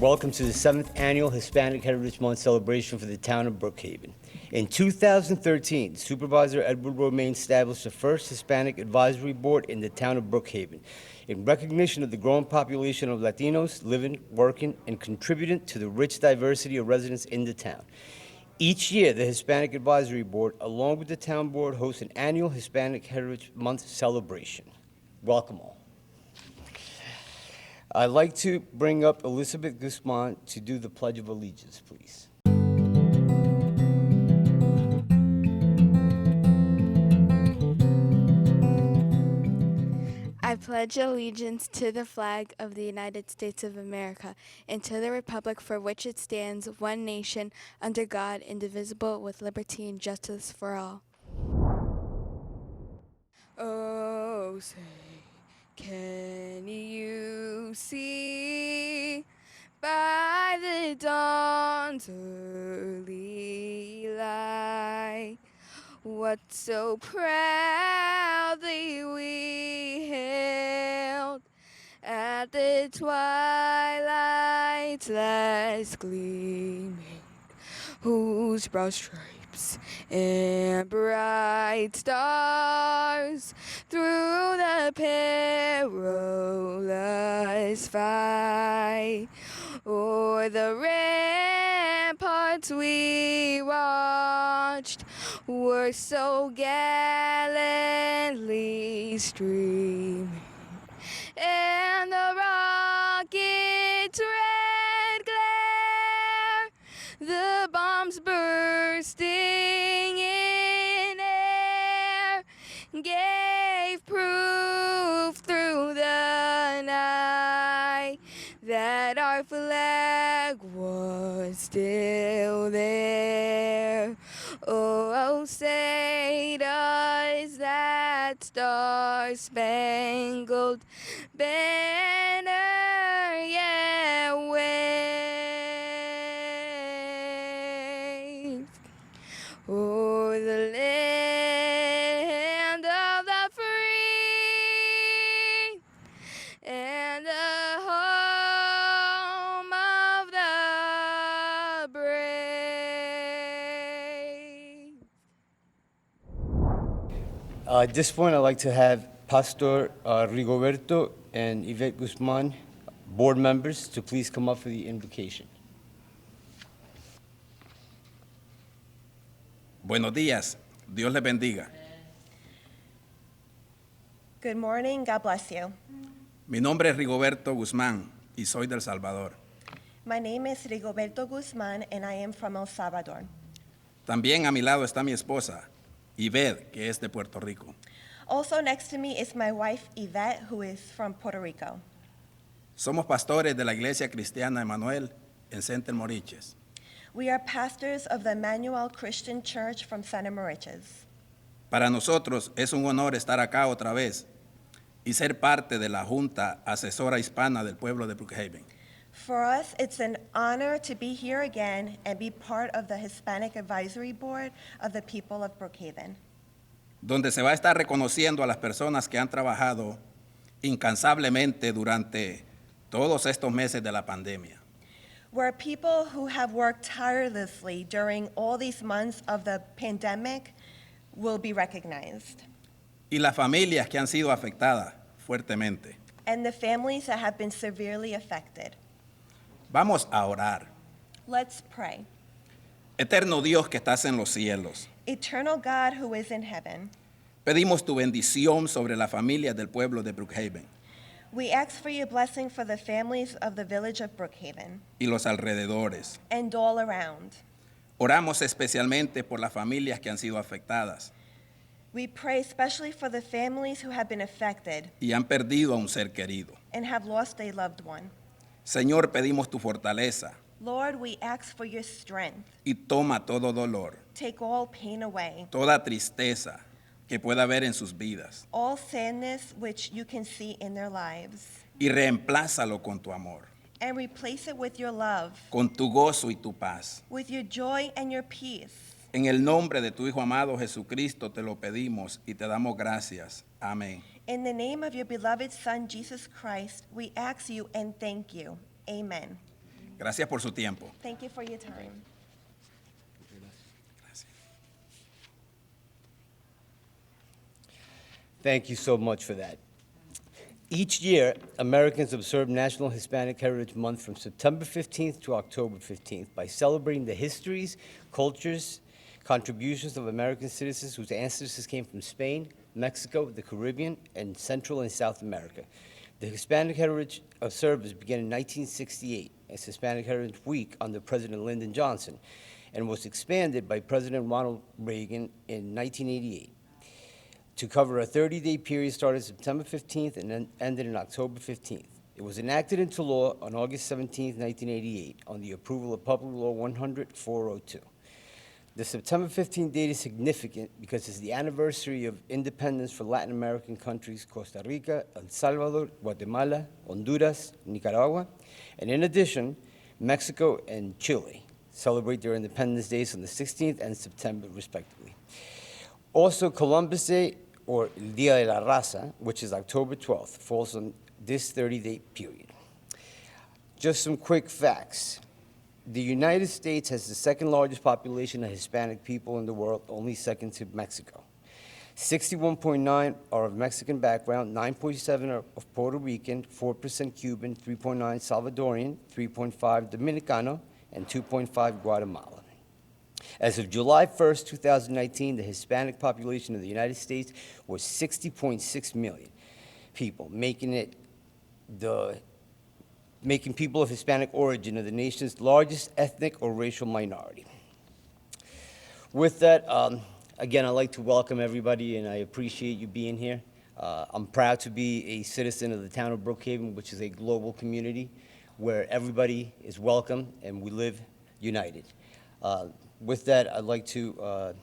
Welcome to the 7th Annual Hispanic Heritage Month celebration for the town of Brookhaven. In 2013, Supervisor Edward Romaine established the first Hispanic Advisory Board in the town of Brookhaven in recognition of the growing population of Latinos living, working, and contributing to the rich diversity of residents in the town. Each year, the Hispanic Advisory Board, along with the town board, hosts an annual Hispanic Heritage Month celebration. Welcome all. I'd like to bring up Elizabeth Guzman to do the Pledge of Allegiance, please. I pledge allegiance to the flag of the United States of America and to the republic for which it stands, one nation, under God, indivisible, with liberty and justice for all. Oh, say, can you see by the dawn's early light what so proudly we hailed at the twilight's last gleaming, whose broad stripes and bright stars through the perilous fight o'er the ramparts we watched were so gallantly streaming, and the rocket's red glare, the bombs bursting in air, gave proof through the night that our flag was still there. Oh, say does that star-spangled banner yet wave o'er the land of the free and the home of the brave. At this point, I'd like to have Pastor Rigoberto and Yvette Guzman, board members, to please come up for the invocation. Buenos días. Dios les bendiga. Good morning. God bless you. Mi nombre es Rigoberto Guzmán y soy del Salvador. My name is Rigoberto Guzman, and I am from El Salvador. También a mi lado está mi esposa, Yvette, que es de Puerto Rico. Also next to me is my wife, Yvette, who is from Puerto Rico. Somos pastores de la Iglesia Cristiana Emanuel en Center Moriches. We are pastors of the Emmanuel Christian Church from Santa Moriches. Para nosotros es un honor estar acá otra vez y ser parte de la Junta Asesora Hispana del pueblo de Brookhaven. For us, it's an honor to be here again and be part of the Hispanic Advisory Board of the people of Brookhaven, donde se va a estar reconociendo a las personas que han trabajado incansablemente durante todos estos meses de la pandemia. where people who have worked tirelessly during all these months of the pandemic will be recognized, Y las familias que han sido afectadas fuertemente. and the families that have been severely affected. Vamos a orar. Let's pray. Eterno Dios que estás en los cielos, Eternal God who is in heaven, pedimos tu bendición sobre las familias del pueblo de Brookhaven we ask for your blessing for the families of the village of Brookhaven y los alrededores. and all around. Oramos especialmente por las familias que han sido afectadas We pray especially for the families who have been affected y han perdido a un ser querido. and have lost a loved one. Señor, pedimos tu fortaleza Lord, we ask for your strength. y toma todo dolor, Take all pain away, toda tristeza que pueda haber en sus vidas all sadness which you can see in their lives, y reemplázalo con tu amor, and replace it with your love, con tu gozo y tu paz. with your joy and your peace. En el nombre de tu Hijo amado Jesucristo te lo pedimos y te damos gracias. Amén. In the name of your beloved Son, Jesus Christ, we ask you and thank you. Amen. Gracias por su tiempo. Thank you for your time. Thank you so much for that. Each year, Americans observe National Hispanic Heritage Month from September 15th to October 15th by celebrating the histories, cultures, contributions of American citizens whose ancestors came from Spain, Mexico, the Caribbean, and Central and South America. The Hispanic Heritage service began in 1968 as Hispanic Heritage Week under President Lyndon Johnson and was expanded by President Ronald Reagan in 1988 to cover a 30-day period started September 15th and then ended on October 15th. It was enacted into law on August 17th, 1988 on the approval of Public Law 100-402. The September 15th date is significant because it's the anniversary of independence for Latin American countries Costa Rica, El Salvador, Guatemala, Honduras, Nicaragua, and in addition, Mexico and Chile celebrate their independence days on the 16th and September, respectively. Also, Columbus Day, or El Día de la Raza, which is October 12th, falls on this 30-day period. Just some quick facts. The United States has the second largest population of Hispanic people in the world, only second to Mexico. 61.9 are of Mexican background, 9.7 are of Puerto Rican, 4% Cuban, 3.9 Salvadorian, 3.5 Dominicano, and 2.5 Guatemalan. As of July 1st, 2019, the Hispanic population of the United States was 60.6 million people, making people of Hispanic origin of the nation's largest ethnic or racial minority. With that, again, I'd like to welcome everybody, and I appreciate you being here. I'm proud to be a citizen of the town of Brookhaven, which is a global community where everybody is welcome and we live united. With that, I'd like to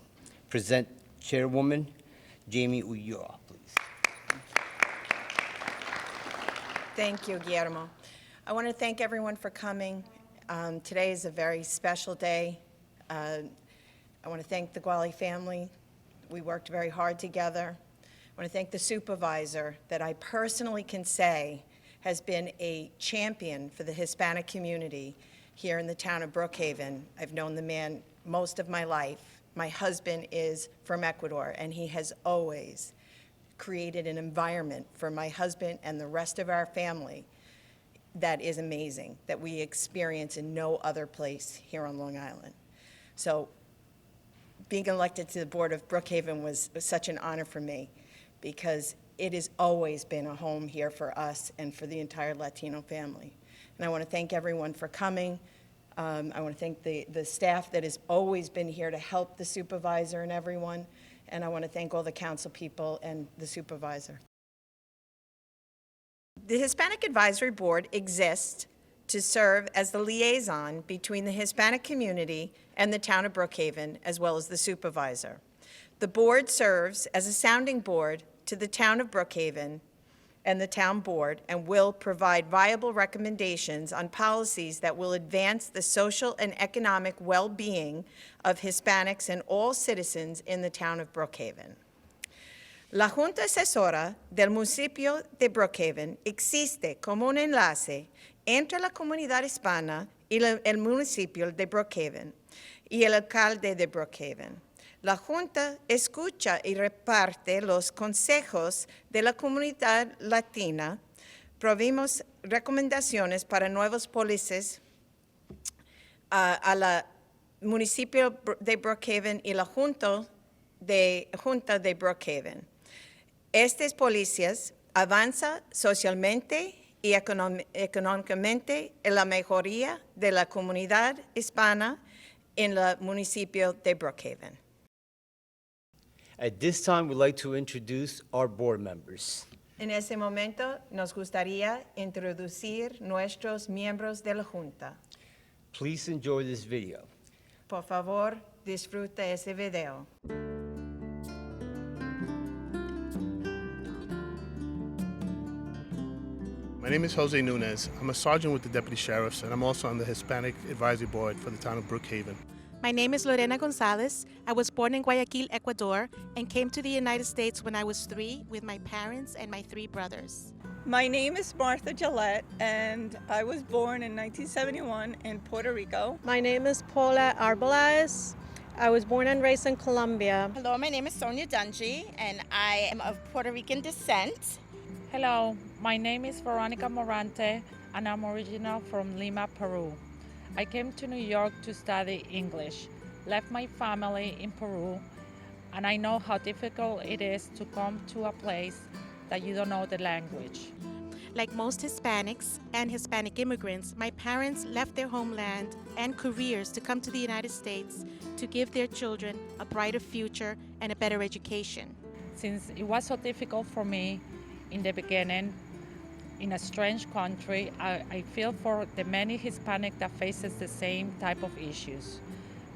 present Chairwoman Jaime-Ulloa, please. Thank you, Guillermo. I want to thank everyone for coming. Today is a very special day. I want to thank the Guali family. We worked very hard together. I want to thank the supervisor that I personally can say has been a champion for the Hispanic community here in the town of Brookhaven. I've known the man most of my life. My husband is from Ecuador, and he has always created an environment for my husband and the rest of our family that is amazing, that we experience in no other place here on Long Island. So being elected to the board of Brookhaven was such an honor for me because it has always been a home here for us and for the entire Latino family. And I want to thank everyone for coming. I want to thank the staff that has always been here to help the supervisor and everyone. And I want to thank all the council people and the supervisor. The Hispanic Advisory Board exists to serve as the liaison between the Hispanic community and the town of Brookhaven, as well as the supervisor. The board serves as a sounding board to the town of Brookhaven and the town board, and will provide viable recommendations on policies that will advance the social and economic well-being of Hispanics and all citizens in the town of Brookhaven. La Junta Asesora del Municipio de Brookhaven existe como un enlace entre la comunidad hispana y el municipio de Brookhaven y el alcalde de Brookhaven. La Junta escucha y reparte los consejos de la comunidad latina. Provimos recomendaciones para nuevas políticas a la municipio de Brookhaven y la Junta de Brookhaven. Estas políticas avanzan socialmente y económicamente en la mejoría de la comunidad hispana en el municipio de Brookhaven. At this time, we'd like to introduce our board members. En ese momento, nos gustaría introducir nuestros miembros de la Junta. Please enjoy this video. Por favor, disfrute ese video. My name is Jose Nunez. I'm a sergeant with the Deputy Sheriffs, and I'm also on the Hispanic Advisory Board for the town of Brookhaven. My name is Lorena Gonzalez. I was born in Guayaquil, Ecuador, and came to the United States when I was 3 with my parents and my 3 brothers. My name is Martha Gillette, and I was born in 1971 in Puerto Rico. My name is Paula Arbelaez. I was born and raised in Colombia. Hello, my name is Sonia Dungy, and I am of Puerto Rican descent. Hello, my name is Veronica Morante, and I'm original from Lima, Peru. I came to New York to study English, left my family in Peru, and I know how difficult it is to come to a place that you don't know the language. Like most Hispanics and Hispanic immigrants, my parents left their homeland and careers to come to the United States to give their children a brighter future and a better education. Since it was so difficult for me in the beginning, in a strange country, I feel for the many Hispanic that faces the same type of issues.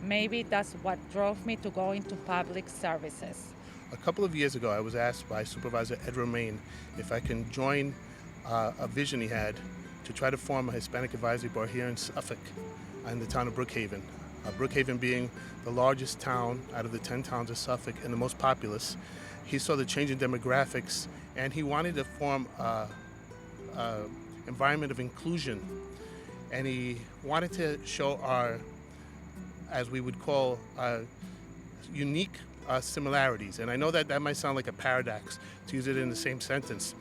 Maybe that's what drove me to go into public services. A couple of years ago, I was asked by Supervisor Ed Romaine if I can join a vision he had to try to form a Hispanic advisory board here in Suffolk, in the town of Brookhaven. Brookhaven being the largest town out of the 10 towns of Suffolk and the most populous. He saw the change in demographics, and he wanted to form an environment of inclusion. And he wanted to show our, as we would call, unique similarities. And I know that might sound like a paradox to use it in the same sentence,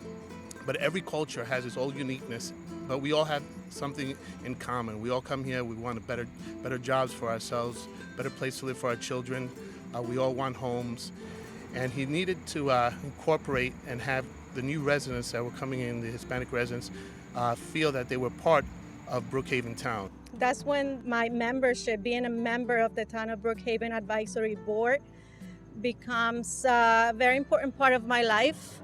but every culture has its own uniqueness, but we all have something in common. We all come here, we want better jobs for ourselves, better place to live for our children. We all want homes. And he needed to incorporate and have the new residents that were coming in, the Hispanic residents, feel that they were part of Brookhaven town. That's when my membership, being a member of the Town of Brookhaven Advisory Board, becomes a very important part of my life,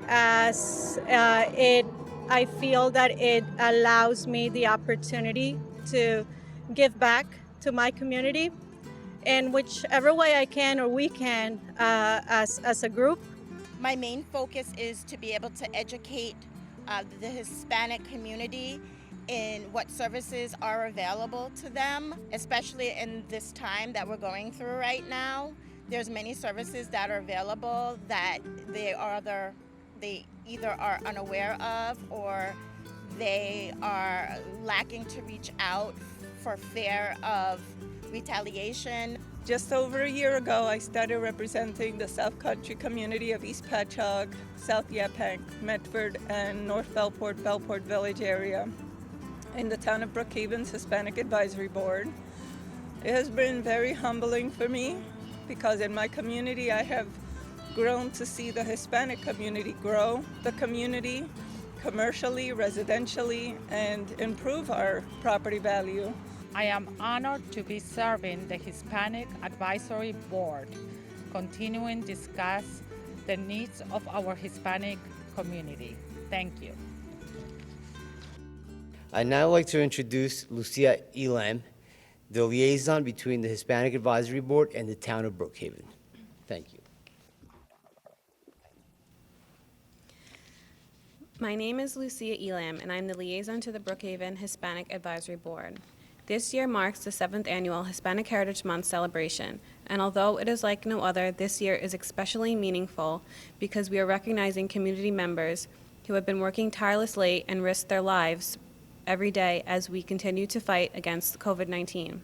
as I feel that it allows me the opportunity to give back to my community in whichever way I can or we can as a group. My main focus is to be able to educate the Hispanic community in what services are available to them, especially in this time that we're going through right now. There's many services that are available that they either are unaware of or they are lacking to reach out for fear of retaliation. Just over a year ago, I started representing the South Country community of East Patchogue, South Yaphank, Medford, and North Bellport Village area in the town of Brookhaven's Hispanic Advisory Board. It has been very humbling for me because in my community I have grown to see the Hispanic community grow, the community commercially, residentially, and improve our property value. I am honored to be serving the Hispanic Advisory Board, continuing to discuss the needs of our Hispanic community. Thank you. I'd now like to introduce Lucia Elam, the liaison between the Hispanic Advisory Board and the town of Brookhaven. Thank you. My name is Lucia Elam, and I'm the liaison to the Brookhaven Hispanic Advisory Board. This year marks the 7th annual Hispanic Heritage Month celebration, and although it is like no other, this year is especially meaningful because we are recognizing community members who have been working tirelessly and risked their lives every day as we continue to fight against COVID-19.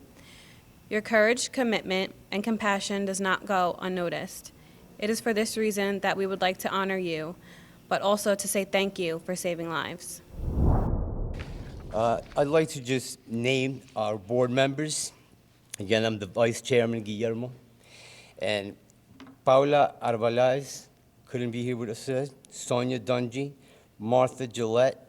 Your courage, commitment, and compassion does not go unnoticed. It is for this reason that we would like to honor you, but also to say thank you for saving lives. I'd like to just name our board members. Again, I'm the Vice Chairman, Guillermo. And Paula Arbelaez couldn't be here with us today. Sonia Dungy, Martha Gillette,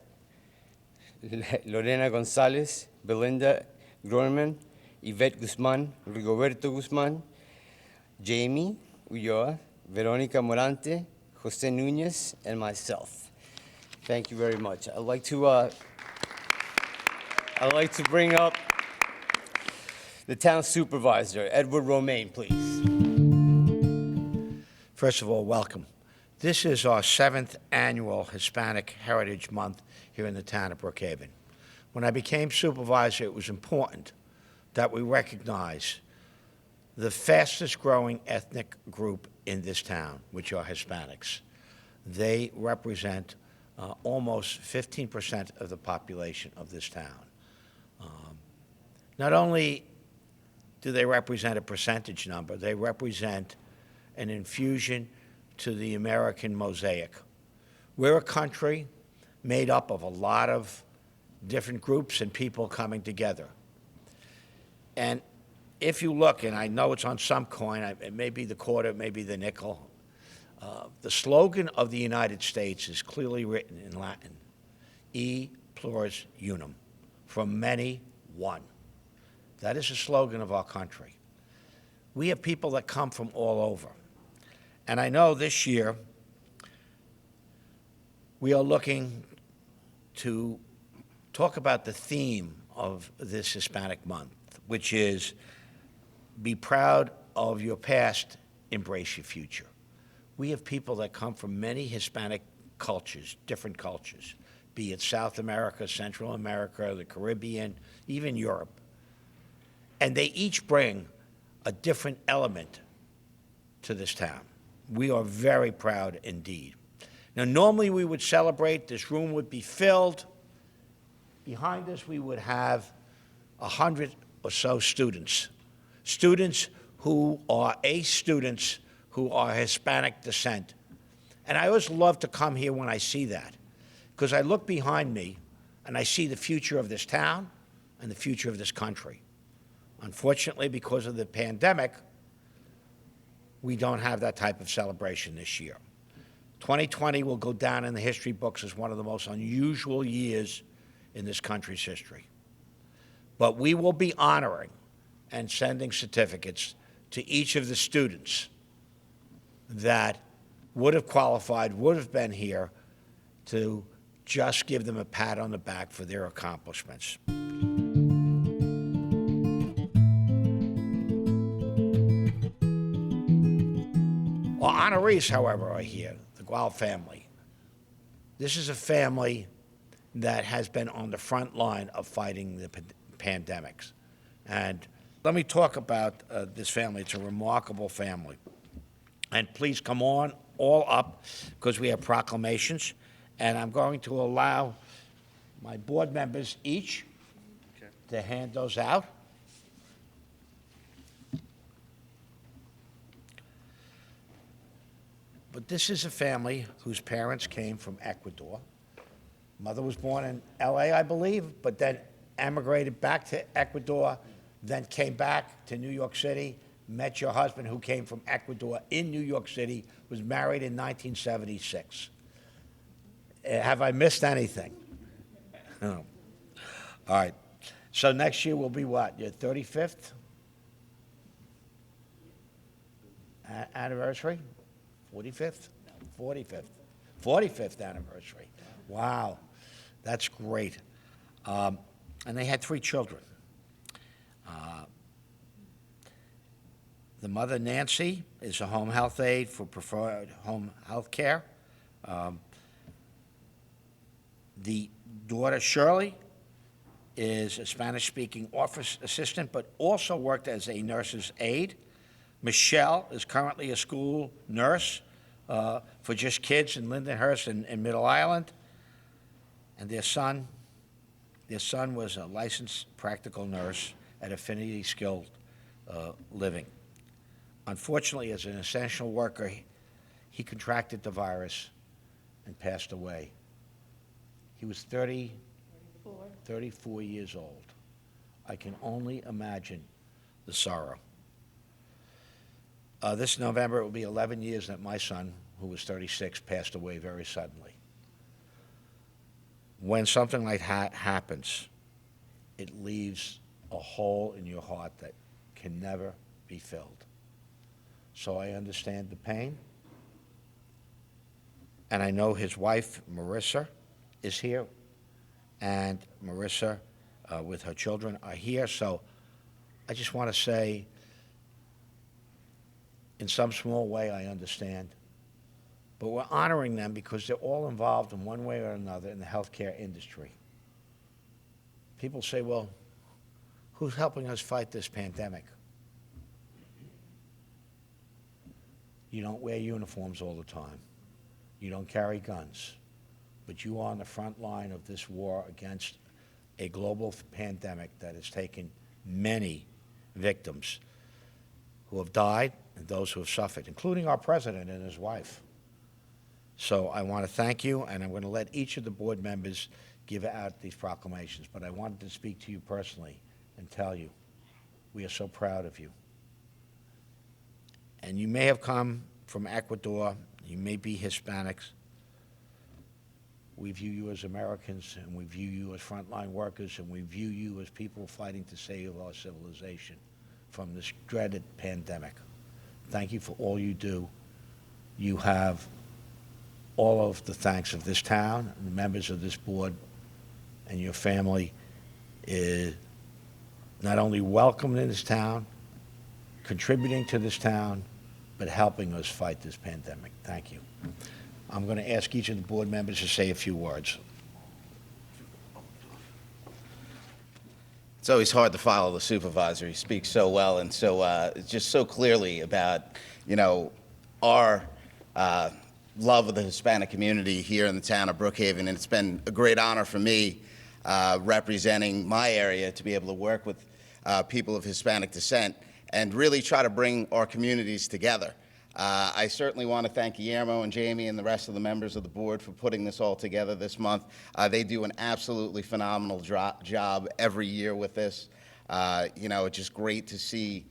Lorena Gonzalez, Belinda Groneman, Yvette Guzman, Rigoberto Guzman, Jaime Ulloa, Veronica Morante, Jose Nunez, and myself. Thank you very much. I'd like to bring up the town supervisor, Edward Romaine, please. First of all, welcome. This is our 7th annual Hispanic Heritage Month here in the town of Brookhaven. When I became supervisor, it was important that we recognize the fastest growing ethnic group in this town, which are Hispanics. They represent almost 15% of the population of this town. Not only do they represent a percentage number, they represent an infusion to the American mosaic. We're a country made up of a lot of different groups and people coming together. And if you look, and I know it's on some coin, it may be the quarter, it may be the nickel, the slogan of the United States is clearly written in Latin, E pluribus unum, from many, one. That is the slogan of our country. We have people that come from all over. And I know this year we are looking to talk about the theme of this Hispanic month, which is be proud of your past, embrace your future. We have people that come from many Hispanic cultures, different cultures, be it South America, Central America, the Caribbean, even Europe. And they each bring a different element to this town. We are very proud indeed. Now, normally we would celebrate, this room would be filled. Behind us, we would have 100 or so students. Students who are ACE students who are Hispanic descent. And I always love to come here when I see that, because I look behind me and I see the future of this town and the future of this country. Unfortunately, because of the pandemic, we don't have that type of celebration this year. 2020 will go down in the history books as one of the most unusual years in this country's history. But we will be honoring and sending certificates to each of the students that would have qualified, would have been here, to just give them a pat on the back for their accomplishments. Our honorees, however, are here, the Gual family. This is a family that has been on the front line of fighting the pandemics. And let me talk about this family. It's a remarkable family. And please come on all up, because we have proclamations. And I'm going to allow my board members each to hand those out. But this is a family whose parents came from Ecuador. Mother was born in LA, I believe, but then emigrated back to Ecuador, then came back to New York City, met your husband who came from Ecuador in New York City, was married in 1976. Have I missed anything? No. All right. So next year will be what, your 35th anniversary? 45th? 45th anniversary. Wow, that's great. And they had 3 children. The mother, Nancy, is a home health aide for Preferred Home Health Care. The daughter, Shirley, is a Spanish-speaking office assistant, but also worked as a nurse's aide. Michelle is currently a school nurse for just kids in Lindenhurst and Middle Island. And their son was a licensed practical nurse at Affinity Skilled Living. Unfortunately, as an essential worker, he contracted the virus and passed away. He was 34 years old. I can only imagine the sorrow. This November, it will be 11 years that my son, who was 36, passed away very suddenly. When something like that happens, it leaves a hole in your heart that can never be filled. So I understand the pain. And I know his wife, Marissa, is here. And Marissa, with her children, are here. So I just want to say, in some small way, I understand. But we're honoring them because they're all involved in one way or another in the healthcare industry. People say, well, who's helping us fight this pandemic? You don't wear uniforms all the time. You don't carry guns. But you are on the front line of this war against a global pandemic that has taken many victims who have died and those who have suffered, including our president and his wife. So I want to thank you, and I'm going to let each of the board members give out these proclamations, but I wanted to speak to you personally and tell you we are so proud of you. And you may have come from Ecuador, you may be Hispanics. We view you as Americans, and we view you as frontline workers, and we view you as people fighting to save our civilization from this dreaded pandemic. Thank you for all you do. You have all of the thanks of this town, and the members of this board, and your family is not only welcomed in this town, contributing to this town, but helping us fight this pandemic. Thank you. I'm going to ask each of the board members to say a few words. It's always hard to follow the supervisor. He speaks so well and so just so clearly about, you know, our love of the Hispanic community here in the town of Brookhaven, and it's been a great honor for me representing my area to be able to work with people of Hispanic descent and really try to bring our communities together. I certainly want to thank Guillermo and Jaime and the rest of the members of the board for putting this all together this month. They do an absolutely phenomenal job every year with this. You know, it's just great to see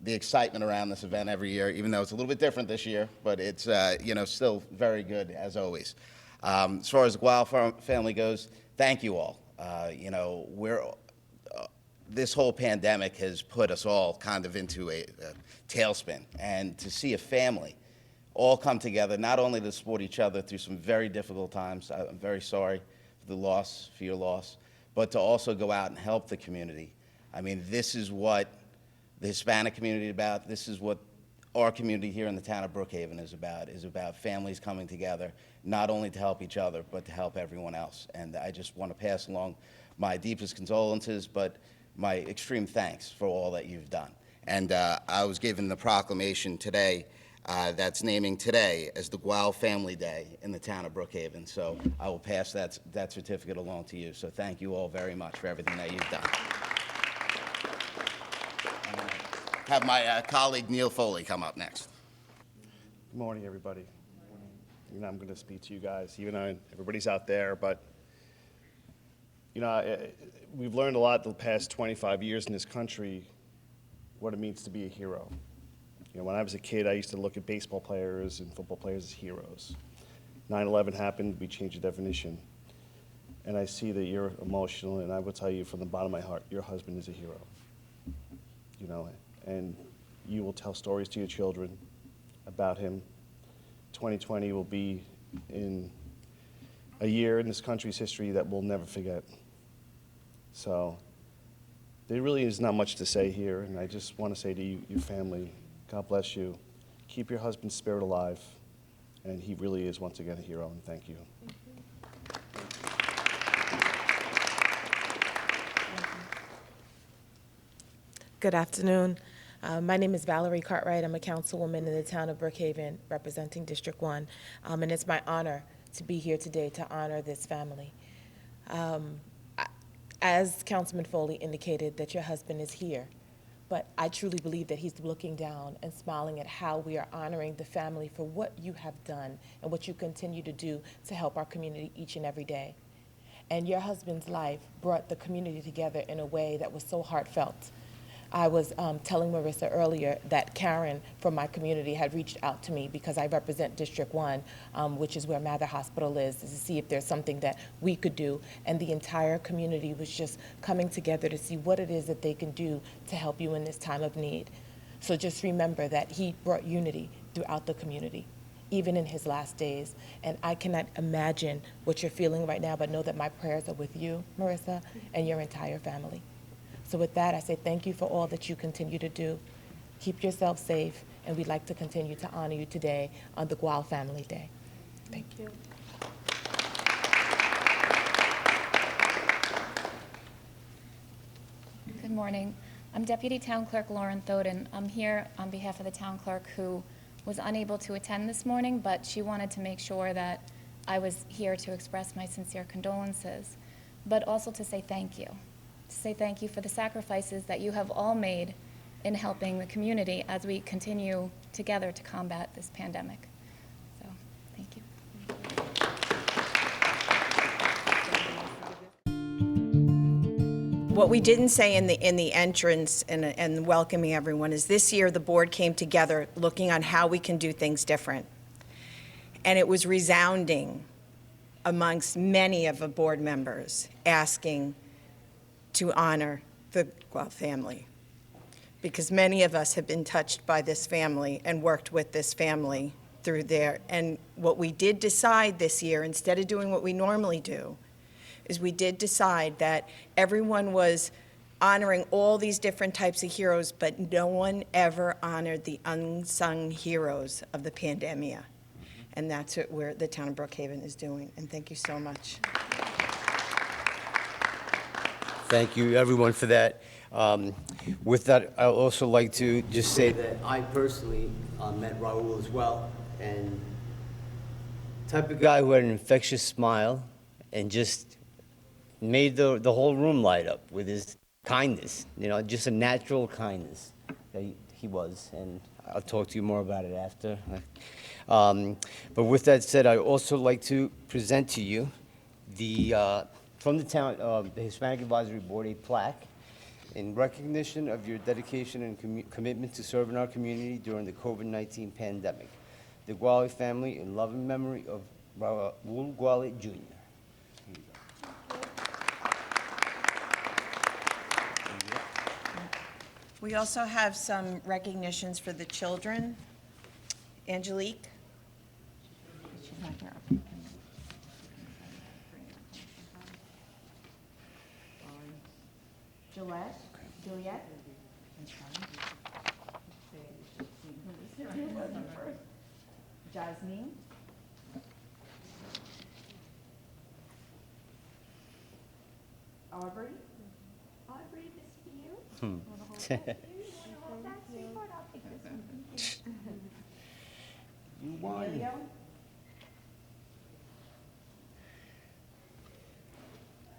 the excitement around this event every year, even though it's a little bit different this year, but it's, you know, still very good as always. As far as the Gual family goes, thank you all. You know, this whole pandemic has put us all kind of into a tailspin, and to see a family all come together, not only to support each other through some very difficult times, I'm very sorry for your loss, but to also go out and help the community. I mean, this is what the Hispanic community is about. This is what our community here in the town of Brookhaven is about families coming together, not only to help each other, but to help everyone else. And I just want to pass along my deepest condolences, but my extreme thanks for all that you've done. And I was given the proclamation today that's naming today as the Gual Family Day in the town of Brookhaven. So I will pass that certificate along to you. So thank you all very much for everything that you've done. Have my colleague Neil Foley come up next. Good morning, everybody. You know, I'm going to speak to you guys, even though everybody's out there, but you know, we've learned a lot the past 25 years in this country what it means to be a hero. You know, when I was a kid, I used to look at baseball players and football players as heroes. 9/11 happened, we changed the definition. And I see that you're emotional, and I will tell you from the bottom of my heart, your husband is a hero. You know, and you will tell stories to your children about him. 2020 will be in a year in this country's history that we'll never forget. So there really is not much to say here, and I just want to say to you, your family, God bless you. Keep your husband's spirit alive, and he really is once again a hero, and thank you. Good afternoon. My name is Valerie Cartright. I'm a councilwoman in the town of Brookhaven, representing District 1, and it's my honor to be here today to honor this family. As Councilman Foley indicated, that your husband is here, but I truly believe that he's looking down and smiling at how we are honoring the family for what you have done and what you continue to do to help our community each and every day. And your husband's life brought the community together in a way that was so heartfelt. I was telling Marissa earlier that Karen from my community had reached out to me because I represent District 1, which is where Mather Hospital is, to see if there's something that we could do. And the entire community was just coming together to see what it is that they can do to help you in this time of need. So just remember that he brought unity throughout the community, even in his last days. And I cannot imagine what you're feeling right now, but know that my prayers are with you, Marissa, and your entire family. So with that, I say thank you for all that you continue to do. Keep yourself safe, and we'd like to continue to honor you today on the Gual Family Day. Thank you. Good morning. I'm Deputy Town Clerk Lauren Thoden. I'm here on behalf of the Town Clerk who was unable to attend this morning, but she wanted to make sure that I was here to express my sincere condolences, but also to say thank you. To say thank you for the sacrifices that you have all made in helping the community as we continue together to combat this pandemic. So, thank you. What we didn't say in the entrance and welcoming everyone is this year the board came together looking on how we can do things different. And it was resounding amongst many of the board members asking to honor the Gual family. Because many of us have been touched by this family and worked with this family through there. And what we did decide this year, instead of doing what we normally do, is we did decide that everyone was honoring all these different types of heroes, but no one ever honored the unsung heroes of the pandemia. And that's what the town of Brookhaven is doing. And thank you so much. Thank you, everyone, for that. With that, I'd also like to just say that I personally met Raul as well, and type of guy who had an infectious smile and just made the whole room light up with his kindness, you know, just a natural kindness that he was, and I'll talk to you more about it after. But with that said, I'd also like to present to you from the town, the Hispanic Advisory Board, a plaque in recognition of your dedication and commitment to serving our community during the COVID-19 pandemic. The Guale family, in love and memory of Raul Guale, Jr. We also have some recognitions for the children. Angelique? She's not here. Gillette? Jasmine? Aubrey? Aubrey, this for you. You won. Emilio?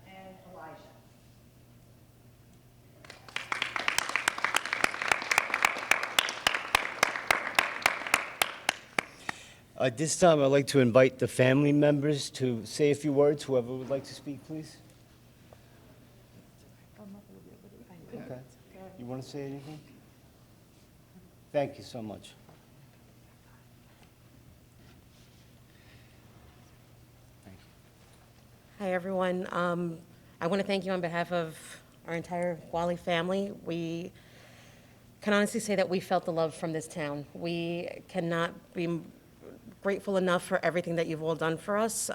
And Elijah. At this time, I'd like to invite the family members to say a few words. Whoever would like to speak, please. Okay. You want to say anything? Thank you so much. Hi, everyone. I want to thank you on behalf of our entire Guale family. We can honestly say that we felt the love from this town. We cannot be grateful enough for everything that you've all done for us.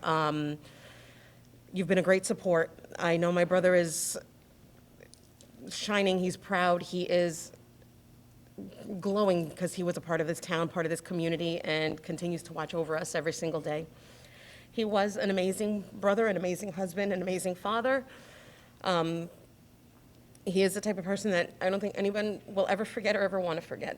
You've been a great support. I know my brother is shining. He's proud. He is glowing because he was a part of this town, part of this community, and continues to watch over us every single day. He was an amazing brother, an amazing husband, an amazing father. He is the type of person that I don't think anyone will ever forget or ever want to forget.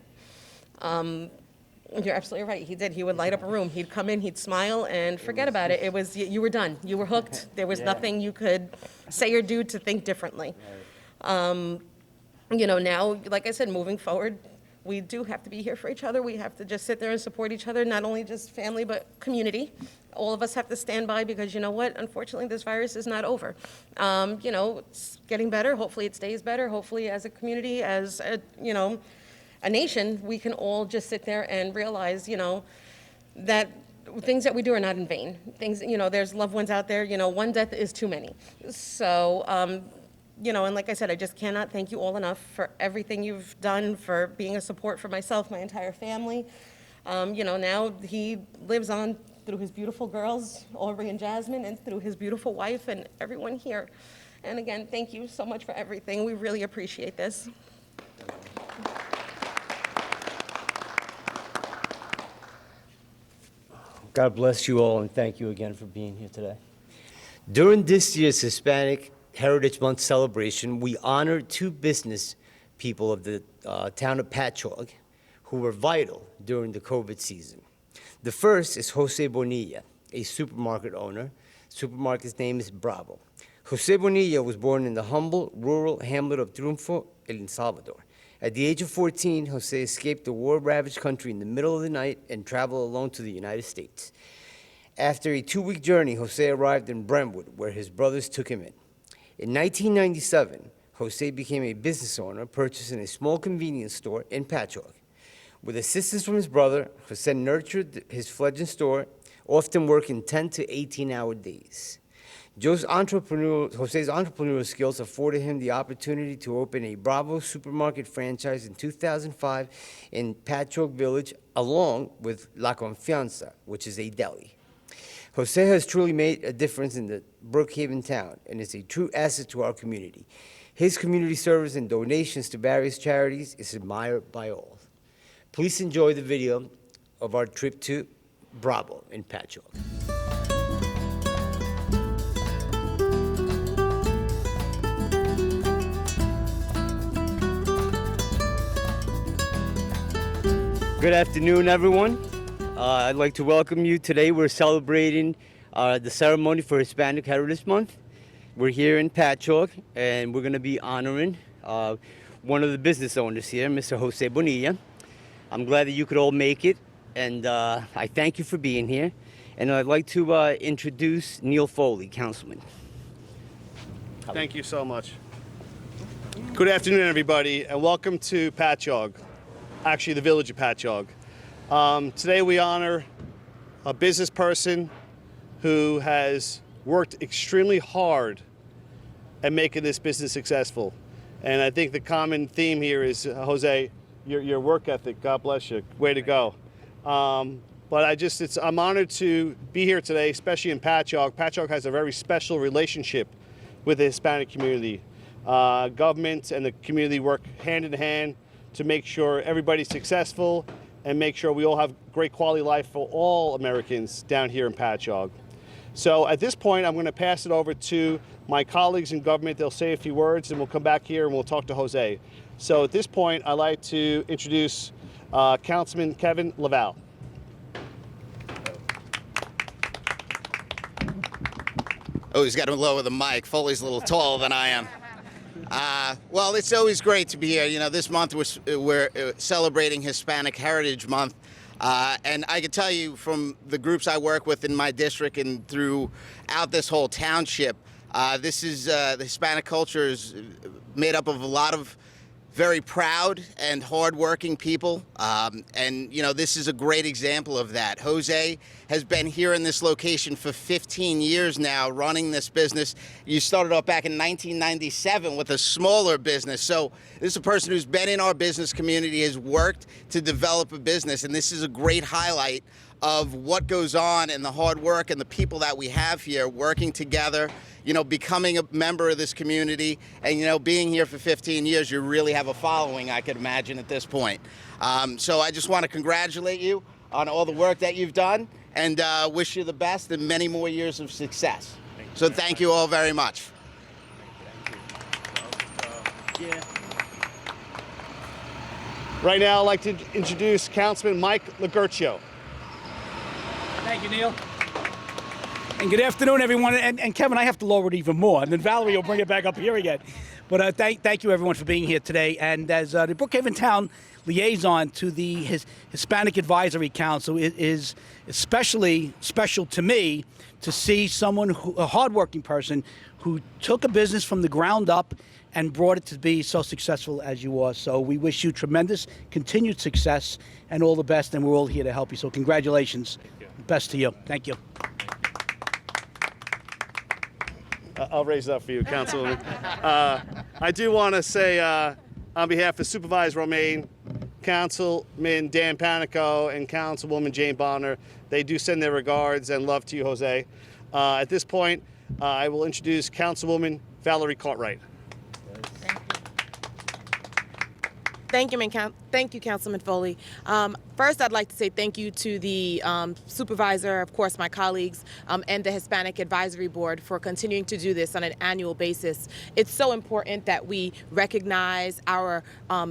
You're absolutely right. He did. He would light up a room. He'd come in, he'd smile, and forget about it. It was, you were done. You were hooked. There was nothing you could say or do to think differently. You know, now, like I said, moving forward, we do have to be here for each other. We have to just sit there and support each other, not only just family, but community. All of us have to stand by because, you know what, unfortunately, this virus is not over. You know, it's getting better. Hopefully it stays better. Hopefully as a community, as a, you know, a nation, we can all just sit there and realize, you know, that things that we do are not in vain. Things, you know, there's loved ones out there, you know, one death is too many. So, you know, and like I said, I just cannot thank you all enough for everything you've done, for being a support for myself, my entire family. You know, now he lives on through his beautiful girls, Aubrey and Jasmine, and through his beautiful wife and everyone here. And again, thank you so much for everything. We really appreciate this. God bless you all, and thank you again for being here today. During this year's Hispanic Heritage Month celebration, we honored two business people of the town of Patchogue who were vital during the COVID season. The first is Jose Bonilla, a supermarket owner. Supermarket's name is Bravo. Jose Bonilla was born in the humble, rural hamlet of Triunfo, El Salvador. At the age of 14, Jose escaped the war-ravaged country in the middle of the night and traveled alone to the United States. After a 2-week journey, Jose arrived in Brentwood, where his brothers took him in. In 1997, Jose became a business owner, purchasing a small convenience store in Patchogue. With assistance from his brother, Jose nurtured his fledgling store, often working 10 to 18-hour days. Jose's entrepreneurial skills afforded him the opportunity to open a Bravo supermarket franchise in 2005 in Patchogue Village, along with La Confianza, which is a deli. Jose has truly made a difference in the Brookhaven town and is a true asset to our community. His community service and donations to various charities is admired by all. Please enjoy the video of our trip to Bravo in Patchogue. Good afternoon, everyone. I'd like to welcome you. Today we're celebrating the ceremony for Hispanic Heritage Month. We're here in Patchogue, and we're going to be honoring one of the business owners here, Mr. Jose Bonilla. I'm glad that you could all make it, and I thank you for being here. And I'd like to introduce Neil Foley, Councilman. Thank you so much. Good afternoon, everybody, and welcome to Patchogue, actually the village of Patchogue. Today we honor a business person who has worked extremely hard at making this business successful. And I think the common theme here is, Jose, your work ethic. God bless you. Way to go. But I'm honored to be here today, especially in Patchogue. Patchogue has a very special relationship with the Hispanic community. Government and the community work hand in hand to make sure everybody's successful and make sure we all have great quality life for all Americans down here in Patchogue. So at this point, I'm going to pass it over to my colleagues in government. They'll say a few words, and we'll come back here and we'll talk to Jose. So at this point, I'd like to introduce Councilman Kevin Laval. Oh, he's got to lower the mic. Foley's a little taller than I am. Well, it's always great to be here. You know, this month we're celebrating Hispanic Heritage Month. And I can tell you from the groups I work with in my district and throughout this whole township, the Hispanic culture is made up of a lot of very proud and hardworking people. And, you know, this is a great example of that. Jose has been here in this location for 15 years now, running this business. You started off back in 1997 with a smaller business. So this is a person who's been in our business community, has worked to develop a business. And this is a great highlight of what goes on and the hard work and the people that we have here working together, you know, becoming a member of this community. And, you know, being here for 15 years, you really have a following, I could imagine, at this point. So I just want to congratulate you on all the work that you've done and wish you the best and many more years of success. So thank you all very much. Right now, I'd like to introduce Councilman Mike Loguercio. Thank you, Neil. And good afternoon, everyone. And Kevin, I have to lower it even more, and then Valerie will bring it back up here again. But thank you, everyone, for being here today. And as the Brookhaven Town liaison to the Hispanic Advisory Council, it is especially special to me to see someone, a hardworking person, who took a business from the ground up and brought it to be so successful as you are. So we wish you tremendous continued success and all the best, and we're all here to help you. So congratulations. Best to you. Thank you. I'll raise it up for you, Councilwoman. I do want to say, on behalf of Supervisor Romaine, Councilman Dan Panico, and Councilwoman Jane Bonner, they do send their regards and love to you, Jose. At this point, I will introduce Councilwoman Valerie Cartright. Thank you, Councilman Foley. First, I'd like to say thank you to the supervisor, of course, my colleagues, and the Hispanic Advisory Board for continuing to do this on an annual basis. It's so important that we recognize our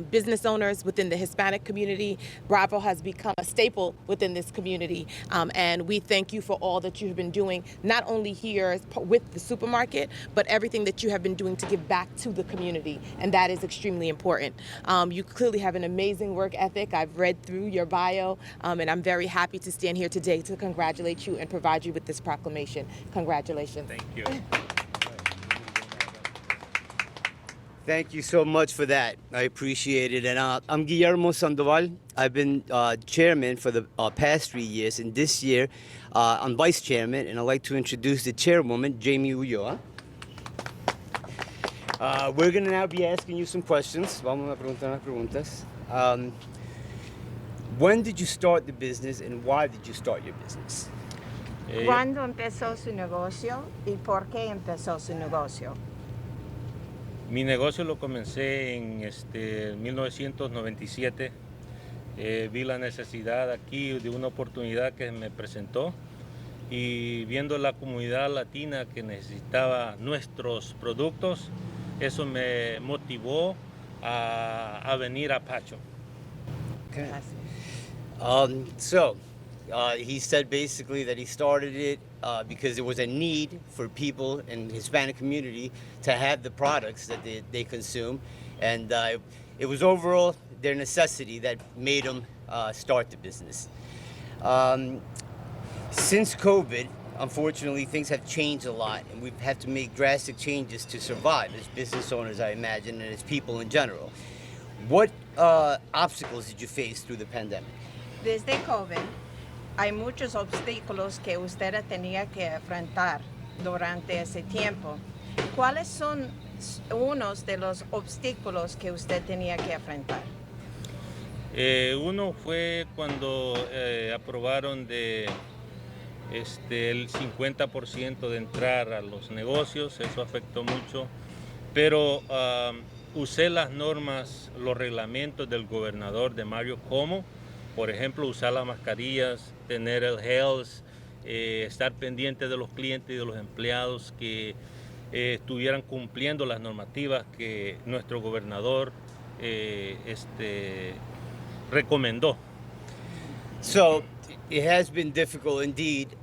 business owners within the Hispanic community. Bravo has become a staple within this community, and we thank you for all that you've been doing, not only here with the supermarket, but everything that you have been doing to give back to the community, and that is extremely important. You clearly have an amazing work ethic. I've read through your bio, and I'm very happy to stand here today to congratulate you and provide you with this proclamation. Congratulations. Thank you. Thank you so much for that. I appreciate it. And I'm Guillermo Sandoval. I've been chairman for the past 3 years, and this year I'm vice chairman, and I'd like to introduce the chairwoman, Jaime-Ulloa. We're going to now be asking you some questions. Vamos a preguntar unas preguntas. When did you start the business, and why did you start your business? ¿Cuándo empezó su negocio y por qué empezó su negocio? Mi negocio lo comencé en 1997. Vi la necesidad aquí de una oportunidad que me presentó y viendo la comunidad latina que necesitaba nuestros productos, eso me motivó a venir a Pacho. Okay. He said basically that he started it because there was a need for people in the Hispanic community to have the products that they consume, and it was overall their necessity that made them start the business. Since COVID, unfortunately, things have changed a lot, and we've had to make drastic changes to survive as business owners, I imagine, and as people in general. What obstacles did you face through the pandemic? Desde COVID, hay muchos obstáculos que usted tenía que enfrentar durante ese tiempo. ¿Cuáles son unos de los obstáculos que usted tenía que enfrentar? Uno fue cuando aprobaron el 50% de entrar a los negocios, eso afectó mucho, pero usé las normas, los reglamentos del gobernador de Mario Cuomo, por ejemplo, usar las mascarillas, tener el health, estar pendiente de los clientes y de los empleados que estuvieran cumpliendo las normativas que nuestro gobernador recomendó. So it has been difficult indeed.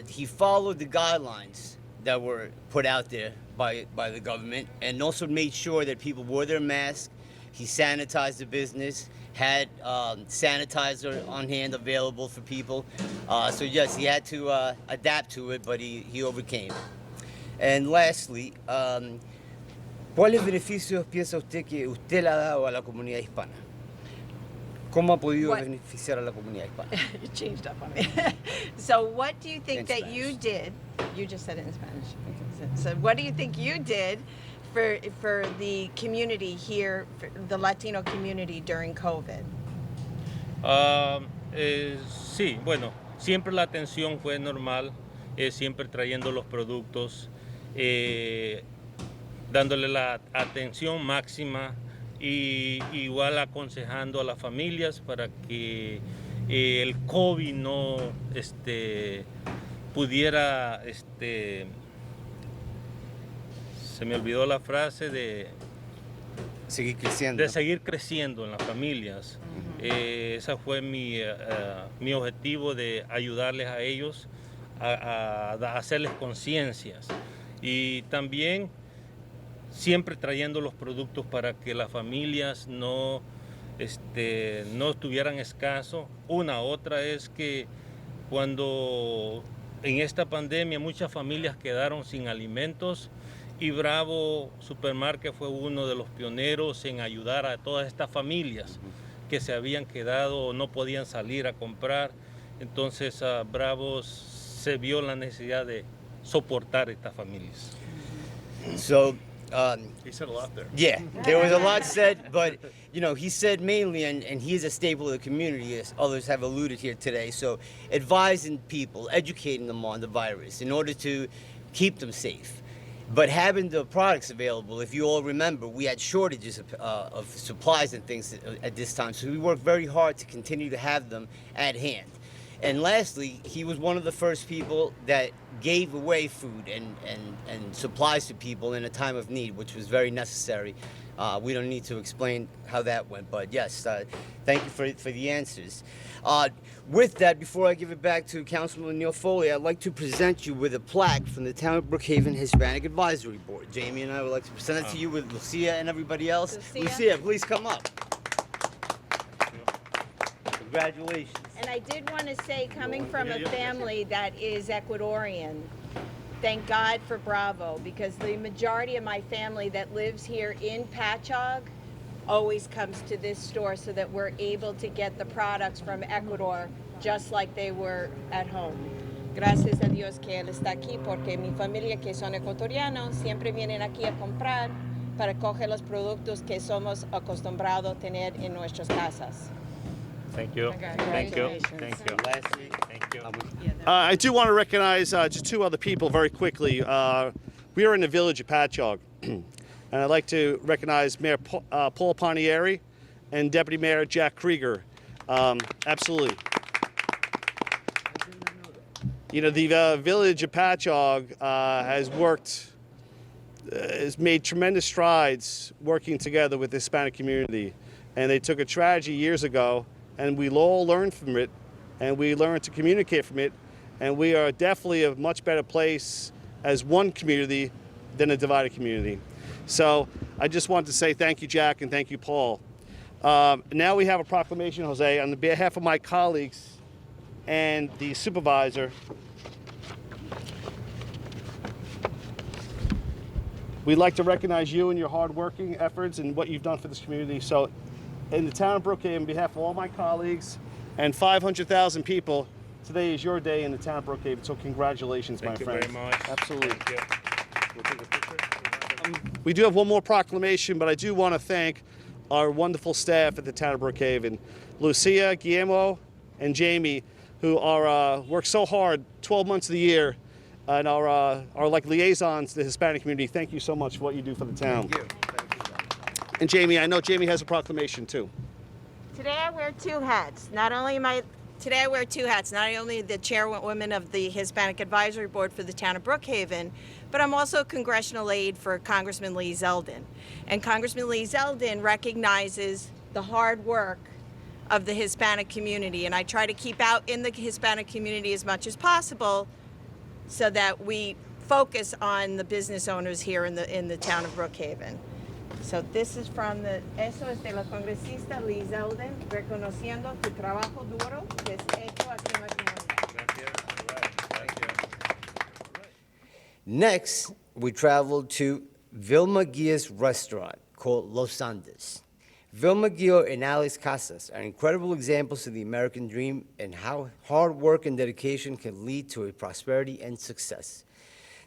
He followed the guidelines that were put out there by the government, and also made sure that people wore their masks. He sanitized the business, had sanitizer on hand available for people. So yes, he had to adapt to it, but he overcame. And lastly, ¿cuáles beneficios piensa usted que usted le ha dado a la comunidad hispana? ¿Cómo ha podido beneficiar a la comunidad hispana? You changed up on me. So what do you think In that Spanish. you did? You just said it in Spanish. So what do you think you did for the community here, for the Latino community during COVID? Sí, bueno, siempre la atención fue normal, siempre trayendo los productos, dándole la atención máxima y igual aconsejando a las familias para que el COVID no pudiera, se me olvidó la frase de seguir creciendo. De seguir creciendo en las familias. Ese fue mi objetivo, de ayudarles a ellos a hacerles conciencias. Y también siempre trayendo los productos para que las familias no estuvieran escasos. Otra es que cuando en esta pandemia muchas familias quedaron sin alimentos, y Bravo Supermarket fue uno de los pioneros en ayudar a todas estas familias que se habían quedado o no podían salir a comprar. Entonces Bravo se vio la necesidad de soportar estas familias. So, he said a lot there. Yeah, there was a lot said, but he said mainly, and he is a staple of the community, as others have alluded here today. So, advising people, educating them on the virus in order to keep them safe. But having the products available, if you all remember, we had shortages of supplies and things at this time, so we worked very hard to continue to have them at hand. And lastly, he was one of the first people that gave away food and supplies to people in a time of need, which was very necessary. We don't need to explain how that went, but yes, thank you for the answers. With that, before I give it back to Councilman Neil Foley, I'd like to present you with a plaque from the Town of Brookhaven Hispanic Advisory Board. Jaime and I would like to present it to you with Lucia and everybody else. Lucia, please come up. Congratulations. And I did want to say, coming from a family that is Ecuadorian, thank God for Bravo, because the majority of my family that lives here in Patchogue always comes to this store so that we're able to get the products from Ecuador just like they were at home. Gracias a Dios que él está aquí, porque mi familia que son ecuatorianos siempre vienen aquí a comprar para coger los productos que somos acostumbrados a tener en nuestras casas. Thank you. Thank you. Thank you. Lastly, Thank you. I do want to recognize just two other people very quickly. We are in the village of Patchogue, and I'd like to recognize Mayor Paul Panieri and Deputy Mayor Jack Krieger. Absolutely. You know, the village of Patchogue has made tremendous strides working together with the Hispanic community. And they took a tragedy years ago, and we all learned from it, and we learned to communicate from it, and we are definitely a much better place as one community than a divided community. So I just wanted to say thank you, Jack, and thank you, Paul. Now we have a proclamation, Jose, on behalf of my colleagues and the supervisor. We'd like to recognize you and your hard-working efforts and what you've done for this community. So in the town of Brookhaven, on behalf of all my colleagues and 500,000 people, today is your day in the town of Brookhaven. So congratulations, my friend. Thank you very much. Absolutely. Thank you. We'll take a picture. We do have one more proclamation, but I do want to thank our wonderful staff at the town of Brookhaven, Lucia, Guillermo, and Jaime, who are work so hard 12 months of the year and are like liaisons to the Hispanic community. Thank you so much for what you do for the town. Thank you. And Jaime, I know Jaime has a proclamation too. Today I wear two hats. Today I wear two hats, not only the chairwoman of the Hispanic Advisory Board for the town of Brookhaven, but I'm also a congressional aide for Congressman Lee Zeldin. And Congressman Lee Zeldin recognizes the hard work of the Hispanic community, and I try to keep out in the Hispanic community as much as possible so that we focus on the business owners here in the town of Brookhaven. So this is from eso es de la congresista Lee Zeldin, reconociendo tu trabajo duro que es hecho aquí en la comunidad. Next, we traveled to Vilma Guia's restaurant called Los Andes. Vilma Guia and Alex Casas are incredible examples of the American dream and how hard work and dedication can lead to a prosperity and success.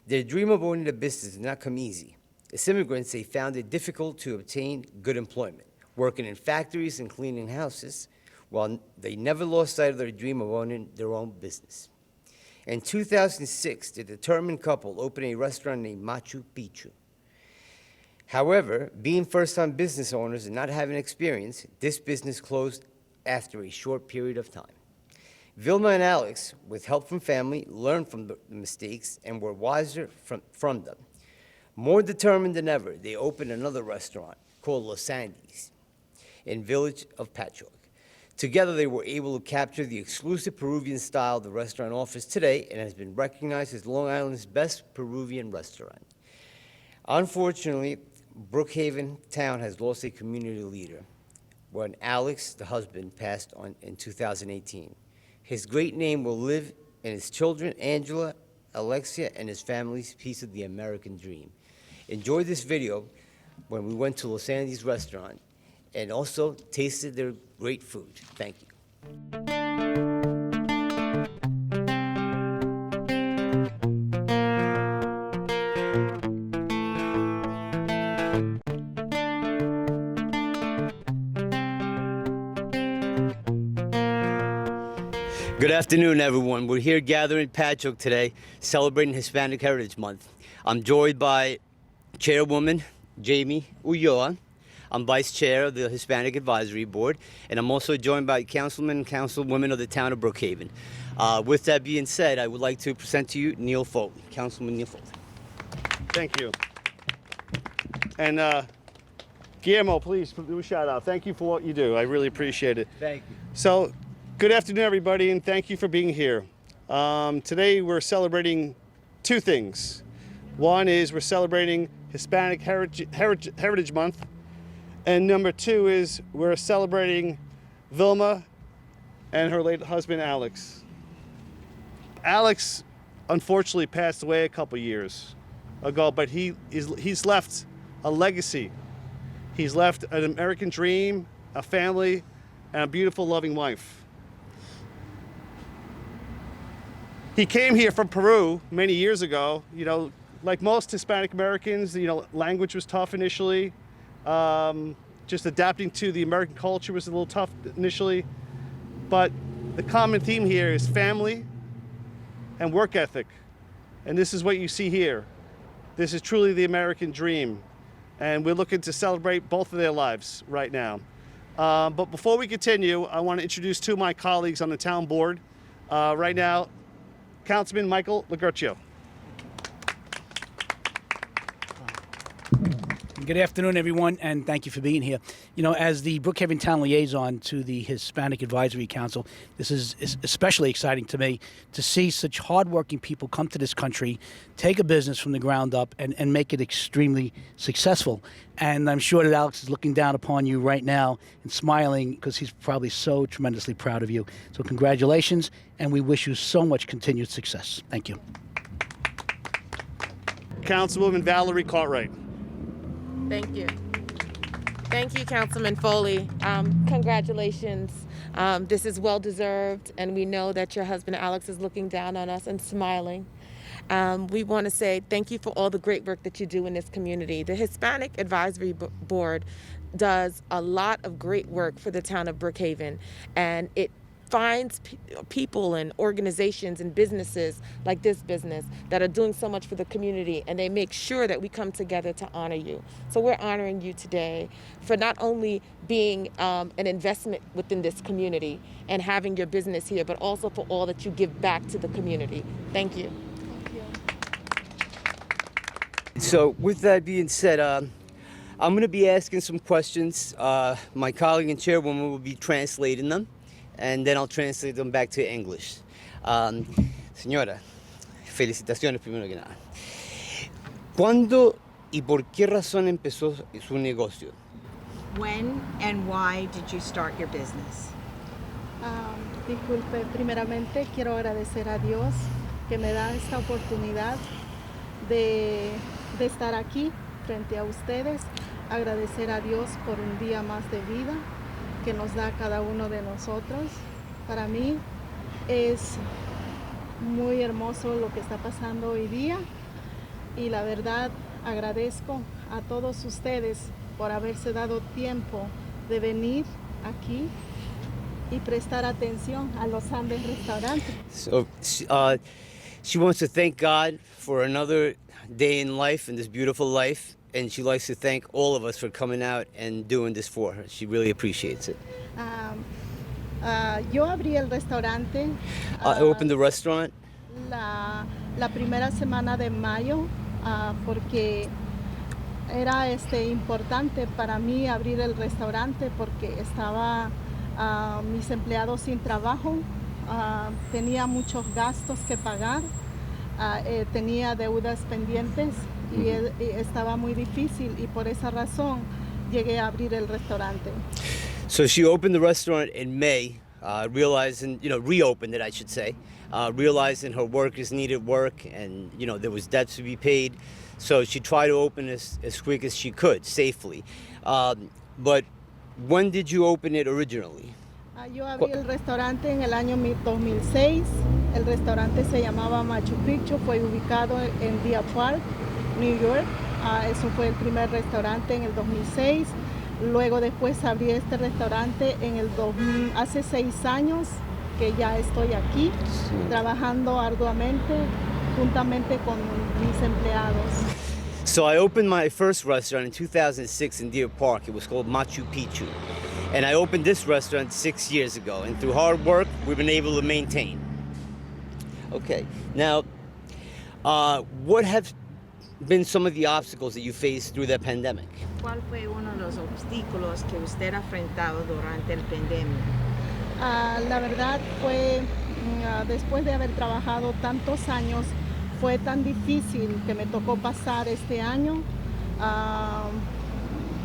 Their dream of owning a business did not come easy. As immigrants, they found it difficult to obtain good employment, working in factories and cleaning houses, while they never lost sight of their dream of owning their own business. In 2006, the determined couple opened a restaurant named Machu Picchu. However, being first-time business owners and not having experience, this business closed after a short period of time. Vilma and Alex, with help from family, learned from the mistakes and were wiser from them. More determined than ever, they opened another restaurant called Los Andes in village of Patchogue. Together, they were able to capture the exclusive Peruvian style the restaurant offers today and has been recognized as Long Island's best Peruvian restaurant. Unfortunately, Brookhaven town has lost a community leader when Alex, the husband, passed on in 2018. His great name will live in his children, Angela, Alexia, and his family's piece of the American dream. Enjoy this video when we went to Los Andes restaurant and also tasted their great food. Thank you. Good afternoon, everyone. We're here gathering in Patchogue today, celebrating Hispanic Heritage Month. I'm joined by Chairwoman Jaime Ulloa. I'm Vice Chair of the Hispanic Advisory Board, and I'm also joined by councilmen and councilwomen of the town of Brookhaven. With that being said, I would like to present to you Neil Foley, Councilman Neil Foley. Thank you. And Guillermo, please do a shout out. Thank you for what you do. I really appreciate it. Thank you. So, good afternoon, everybody, and thank you for being here. Today we're celebrating two things. One is we're celebrating Hispanic Heritage Month, and number two is we're celebrating Vilma and her late husband, Alex. Alex unfortunately passed away a couple years ago, but he's left a legacy. He's left an American dream, a family, and a beautiful, loving wife. He came here from Peru many years ago. You know, like most Hispanic Americans, you know, language was tough initially. Just adapting to the American culture was a little tough initially. But the common theme here is family and work ethic. And this is what you see here. This is truly the American dream. And we're looking to celebrate both of their lives right now. But before we continue, I want to introduce two of my colleagues on the town board. Right now, Councilman Michael Loguercio. Good afternoon, everyone, and thank you for being here. You know, as the Brookhaven Town Liaison to the Hispanic Advisory Council, this is especially exciting to me to see such hardworking people come to this country, take a business from the ground up, and make it extremely successful. And I'm sure that Alex is looking down upon you right now and smiling because he's probably so tremendously proud of you. So congratulations, and we wish you so much continued success. Thank you. Councilwoman Valerie Cartright. Thank you. Thank you, Councilman Foley. Congratulations. This is well-deserved, and we know that your husband, Alex, is looking down on us and smiling. We want to say thank you for all the great work that you do in this community. The Hispanic Advisory Board does a lot of great work for the town of Brookhaven, and it finds people and organizations and businesses like this business that are doing so much for the community, and they make sure that we come together to honor you. So we're honoring you today for not only being an investment within this community and having your business here, but also for all that you give back to the community. Thank you. So with that being said, I'm going to be asking some questions. My colleague and chairwoman will be translating them, and then I'll translate them back to English. Señora, felicitaciones primero que nada. ¿Cuándo y por qué razón empezó su negocio? When and why did you start your business? Disculpe, primeramente quiero agradecer a Dios que me da esta oportunidad de estar aquí frente a ustedes. Agradecer a Dios por un día más de vida que nos da cada uno de nosotros. Para mí es muy hermoso lo que está pasando hoy día y la verdad agradezco a todos ustedes por haberse dado tiempo de venir aquí y prestar atención a los Andes Restaurantes. So she wants to thank God for another day in life, in this beautiful life, and she likes to thank all of us for coming out and doing this for her. She really appreciates it. Yo abrí el restaurante. I opened the restaurant La primera semana de mayo porque era importante para mí abrir el restaurante porque estaba mis empleados sin trabajo, tenía muchos gastos que pagar, tenía deudas pendientes y estaba muy difícil y por esa razón llegué a abrir el restaurante. So she opened the restaurant in May, realizing, reopened it, I should say, realizing her workers needed work and, there was debts to be paid. So she tried to open as quick as she could, safely. But when did you open it originally? Yo abrí el restaurante en el año 2006. El restaurante se llamaba Machu Picchu, fue ubicado en Deer Park, New York. Eso fue el primer restaurante en el 2006. Luego después abrí este restaurante hace 6 años que ya estoy aquí, trabajando arduamente juntamente con mis empleados. So I opened my first restaurant in 2006 in Deer Park. It was called Machu Picchu. And I opened this restaurant 6 years ago. And through hard work, we've been able to maintain. Okay, now, what have been some of the obstacles that you faced through the pandemic? ¿Cuál fue uno de los obstáculos que usted ha enfrentado durante el pandemia? La verdad fue, después de haber trabajado tantos años, fue tan difícil que me tocó pasar este año.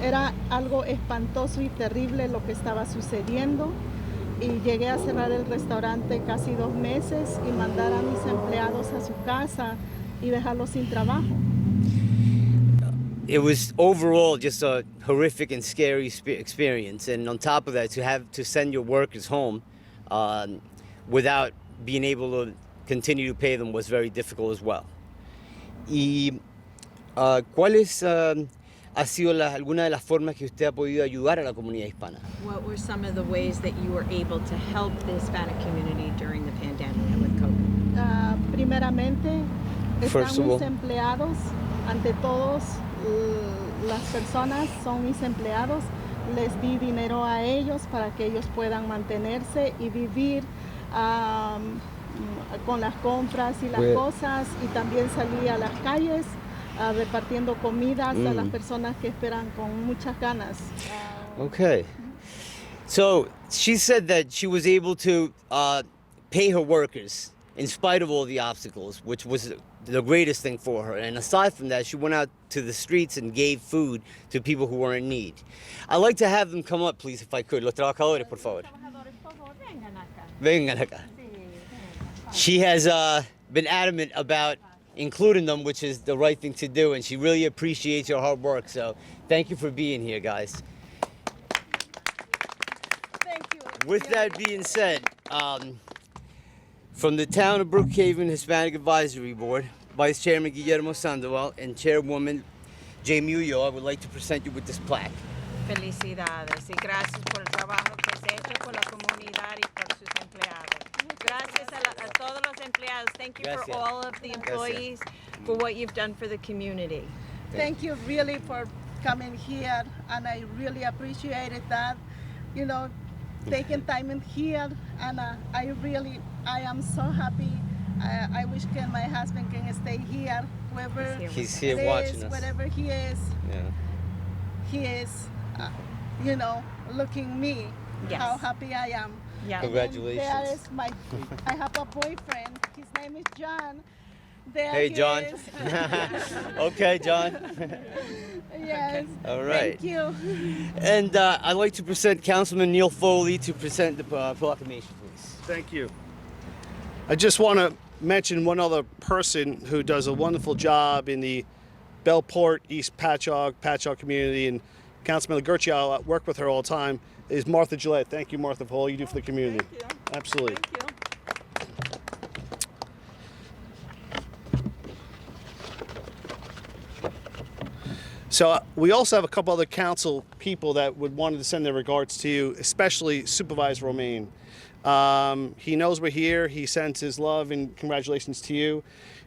Era algo espantoso y terrible lo que estaba sucediendo. Y llegué a cerrar el restaurante casi 2 meses y mandar a mis empleados a su casa y dejarlos sin trabajo. It was overall just a horrific and scary experience. And on top of that, to have to send your workers home without being able to continue to pay them was very difficult as well. ¿Y cuáles ha sido alguna de las formas que usted ha podido ayudar a la comunidad hispana? What were some of the ways that you were able to help the Hispanic community during the pandemic with COVID? Primeramente, First están of mis all. empleados. Ante todos, las personas son mis empleados. Les di dinero a ellos para que ellos puedan mantenerse y vivir con las compras y las Well- cosas. Y también salí a las calles repartiendo comidas a las personas que esperan con muchas ganas. Okay. So she said that she was able to pay her workers in spite of all the obstacles, which was the greatest thing for her. And aside from that, she went out to the streets and gave food to people who were in need. I'd like to have them come up, please, if I could. Los trabajadores, por favor. Vengan acá. She has been adamant about including them, which is the right thing to do, and she really appreciates your hard work. So thank you for being here, guys. Thank you. With that being said, from the Town of Brookhaven Hispanic Advisory Board, Vice Chairman Guillermo Sandoval and Chairwoman Jaime-Ulloa, I would like to present you with this plaque. Felicidades y gracias por el trabajo que has hecho por la comunidad y por sus empleados. Gracias a todos los empleados. Thank you Gracias. for all of the employees for what you've done for the community. Thank you really for coming here, and I really appreciated that, you know, taking time in here, and I am so happy. I wish my husband can stay here, wherever He's here it watching is, us. wherever he is. Yeah. He is, you know, looking me, Yes. how happy I am. Yeah. And then Congratulations. there is I have a boyfriend. His name is John. There Hey, he John. is. Okay, John. Yes. All right. Thank you. And I'd like to present Councilman Neil Foley to present the proclamation, please. Thank you. I just want to mention one other person who does a wonderful job in the Bellport, East Patchogue community, and Councilman Loguercio, I work with her all the time, is Martha Gillette. Thank you, Martha, for all you do for the community. Thank you. Absolutely. Thank you. So we also have a couple other council people that would wanted to send their regards to you, especially Supervisor Romaine. He knows we're here. He sends his love and congratulations to you.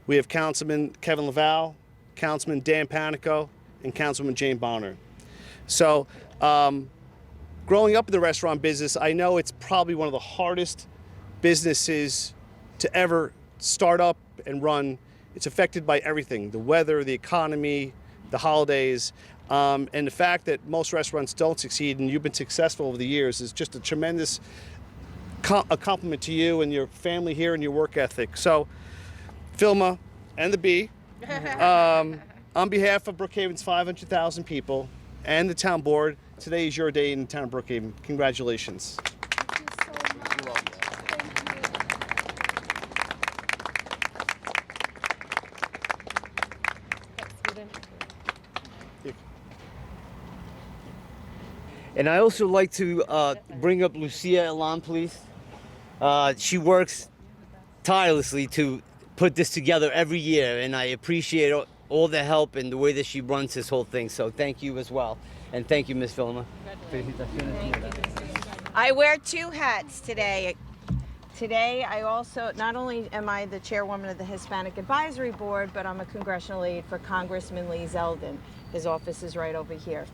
We have Councilman Kevin Laval, Councilman Dan Panico, and Councilwoman Jane Bonner. So growing up in the restaurant business, I know it's probably one of the hardest businesses to ever start up and run. It's affected by everything, the weather, the economy, the holidays, and the fact that most restaurants don't succeed and you've been successful over the years is just a tremendous a compliment to you and your family here and your work ethic. So, Filma and the B, on behalf of Brookhaven's 500,000 people and the town board, today is your day in the town of Brookhaven. Congratulations. And I also like to bring up Lucia Elam, please. She works tirelessly to put this together every year, and I appreciate all the help and the way that she runs this whole thing. So thank you as well. And thank you, Ms. Filma. I wear 2 hats today. Today, I also, not only am I the chairwoman of the Hispanic Advisory Board, but I'm a congressional aide for Congressman Lee Zeldin. His office is right over here.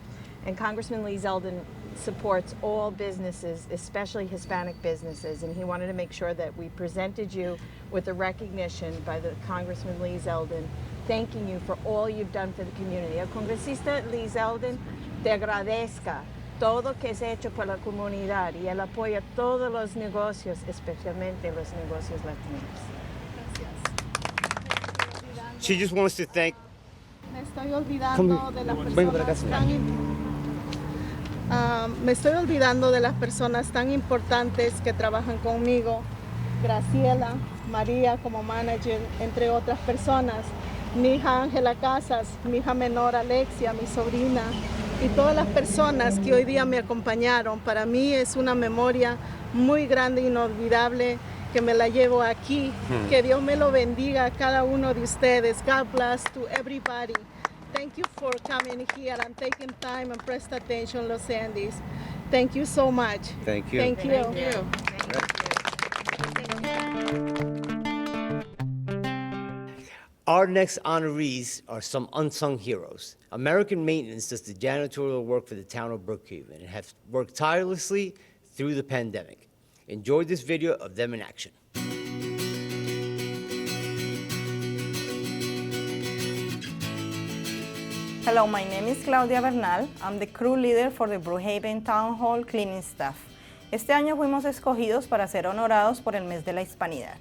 And Congressman Lee Zeldin supports all businesses, especially Hispanic businesses, and he wanted to make sure that we presented you with a recognition by the Congressman Lee Zeldin, thanking you for all you've done for the community. El congresista Lee Zeldin te agradezca todo que se ha hecho por la comunidad y él apoya todos los negocios, especialmente los negocios latinos. She just wants to thank. Me estoy olvidando de las personas me estoy olvidando de las personas tan importantes que trabajan conmigo. Graciela, María como manager, entre otras personas. Mi hija Ángela Casas, mi hija menor Alexia, mi sobrina y todas las personas que hoy día me acompañaron. Para mí es una memoria muy grande e inolvidable que me la llevo aquí. Que Dios me lo bendiga a cada uno de ustedes. God bless to everybody. Thank you for coming here and taking time and prest attention, Los Andes. Thank you so much. Thank you. Thank you. Thank you. Our next honorees are some unsung heroes. American Maintenance does the janitorial work for the town of Brookhaven and have worked tirelessly through the pandemic. Enjoy this video of them in action. Hello, my name is Claudia Bernal. I'm the crew leader for the Brookhaven Town Hall cleaning staff. Este año fuimos escogidos para ser honorados por el mes de la Hispanidad.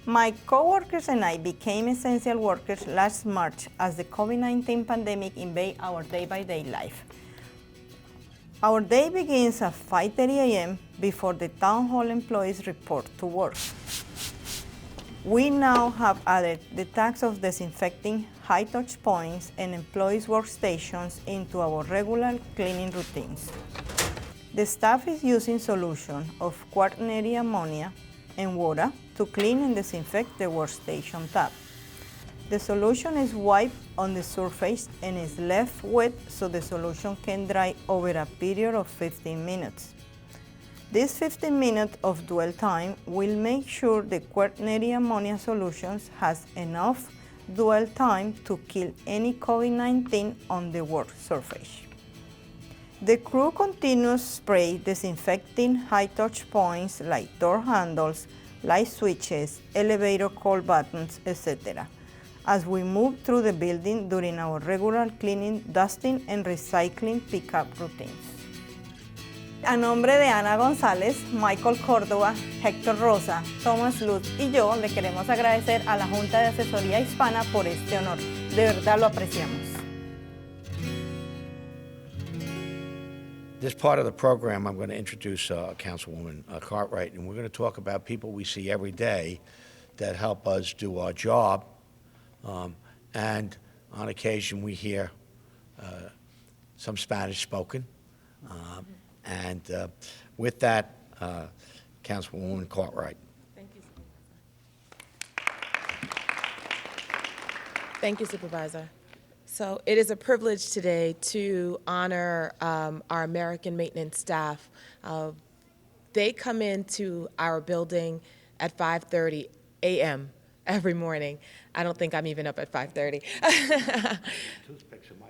My co-workers and I became essential workers last March as the COVID-19 pandemic invaded our day-by-day life. Our day begins at 5:30 a.m. before the town hall employees report to work. We now have added the task of disinfecting high touch points and employees' workstations into our regular cleaning routines. The staff is using solution of quaternary ammonia and water to clean and disinfect the workstation tab. The solution is wiped on the surface and is left wet so the solution can dry over a period of 15 minutes. This 15 minutes of dwell time will make sure the quaternary ammonia solutions has enough dwell time to kill any COVID-19 on the work surface. The crew continues spray disinfecting high touch points like door handles, light switches, elevator call buttons, etc. as we move through the building during our regular cleaning, dusting, and recycling pickup routines. A nombre de Ana González, Michael Córdoba, Héctor Rosa, Thomas Lutz y yo le queremos agradecer a la Junta de Asesoría Hispana por este honor. De verdad lo apreciamos. This part of the program, I'm going to introduce Councilwoman Cartright, and we're going to talk about people we see every day that help us do our job. And on occasion, we hear some Spanish spoken. And with that, Councilwoman Cartright. Thank you, Supervisor. Thank you, Supervisor. So it is a privilege today to honor our American maintenance staff. They come into our building at 5:30 a.m. every morning. I don't think I'm even up at 5:30. Toothpicks in my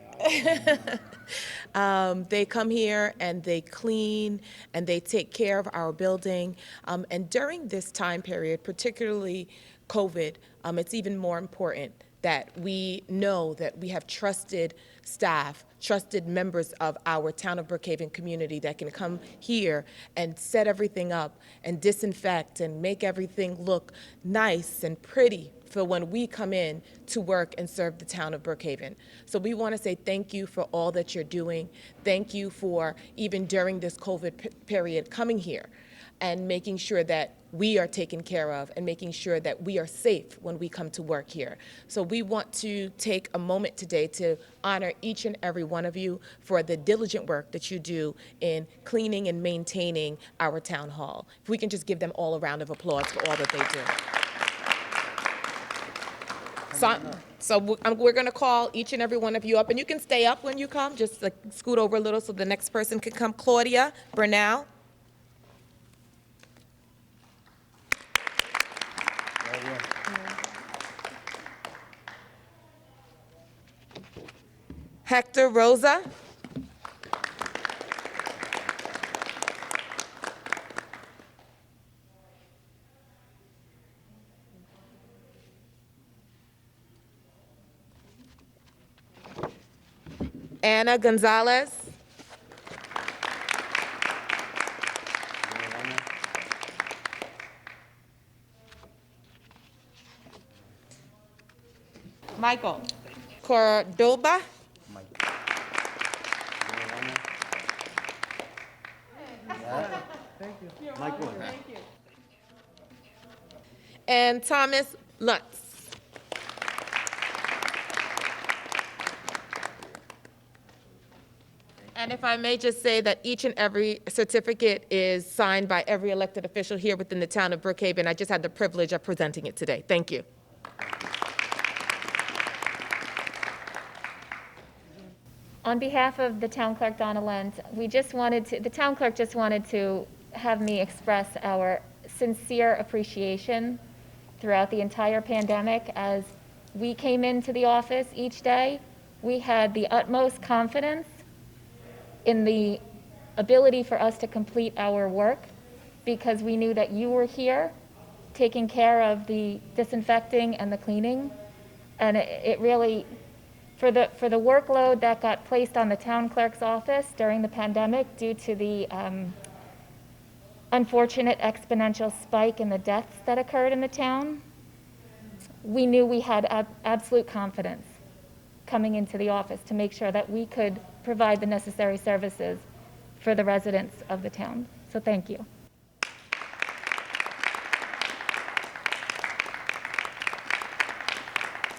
eye. They come here and they clean and they take care of our building. And during this time period, particularly COVID, it's even more important that we know that we have trusted staff, trusted members of our town of Brookhaven community that can come here and set everything up and disinfect and make everything look nice and pretty for when we come in to work and serve the town of Brookhaven. So we want to say thank you for all that you're doing. Thank you for, even during this COVID period, coming here and making sure that we are taken care of and making sure that we are safe when we come to work here. So we want to take a moment today to honor each and every one of you for the diligent work that you do in cleaning and maintaining our town hall. If we can just give them all a round of applause for all that they do. So we're going to call each and every one of you up, and you can stay up when you come. Just like scoot over a little so the next person can come. Claudia Bernal. Hector Rosa. Ana Gonzalez. Michael Cordoba. Michael. And Thomas Lutz. And if I may just say that each and every certificate is signed by every elected official here within the town of Brookhaven. I just had the privilege of presenting it today. Thank you. On behalf of the town clerk, Donna Lenz, the town clerk just wanted to have me express our sincere appreciation throughout the entire pandemic. As we came into the office each day, we had the utmost confidence in the ability for us to complete our work because we knew that you were here taking care of the disinfecting and the cleaning. And it really, for the workload that got placed on the town clerk's office during the pandemic due to the unfortunate exponential spike in the deaths that occurred in the town, we knew we had absolute confidence coming into the office to make sure that we could provide the necessary services for the residents of the town. So thank you.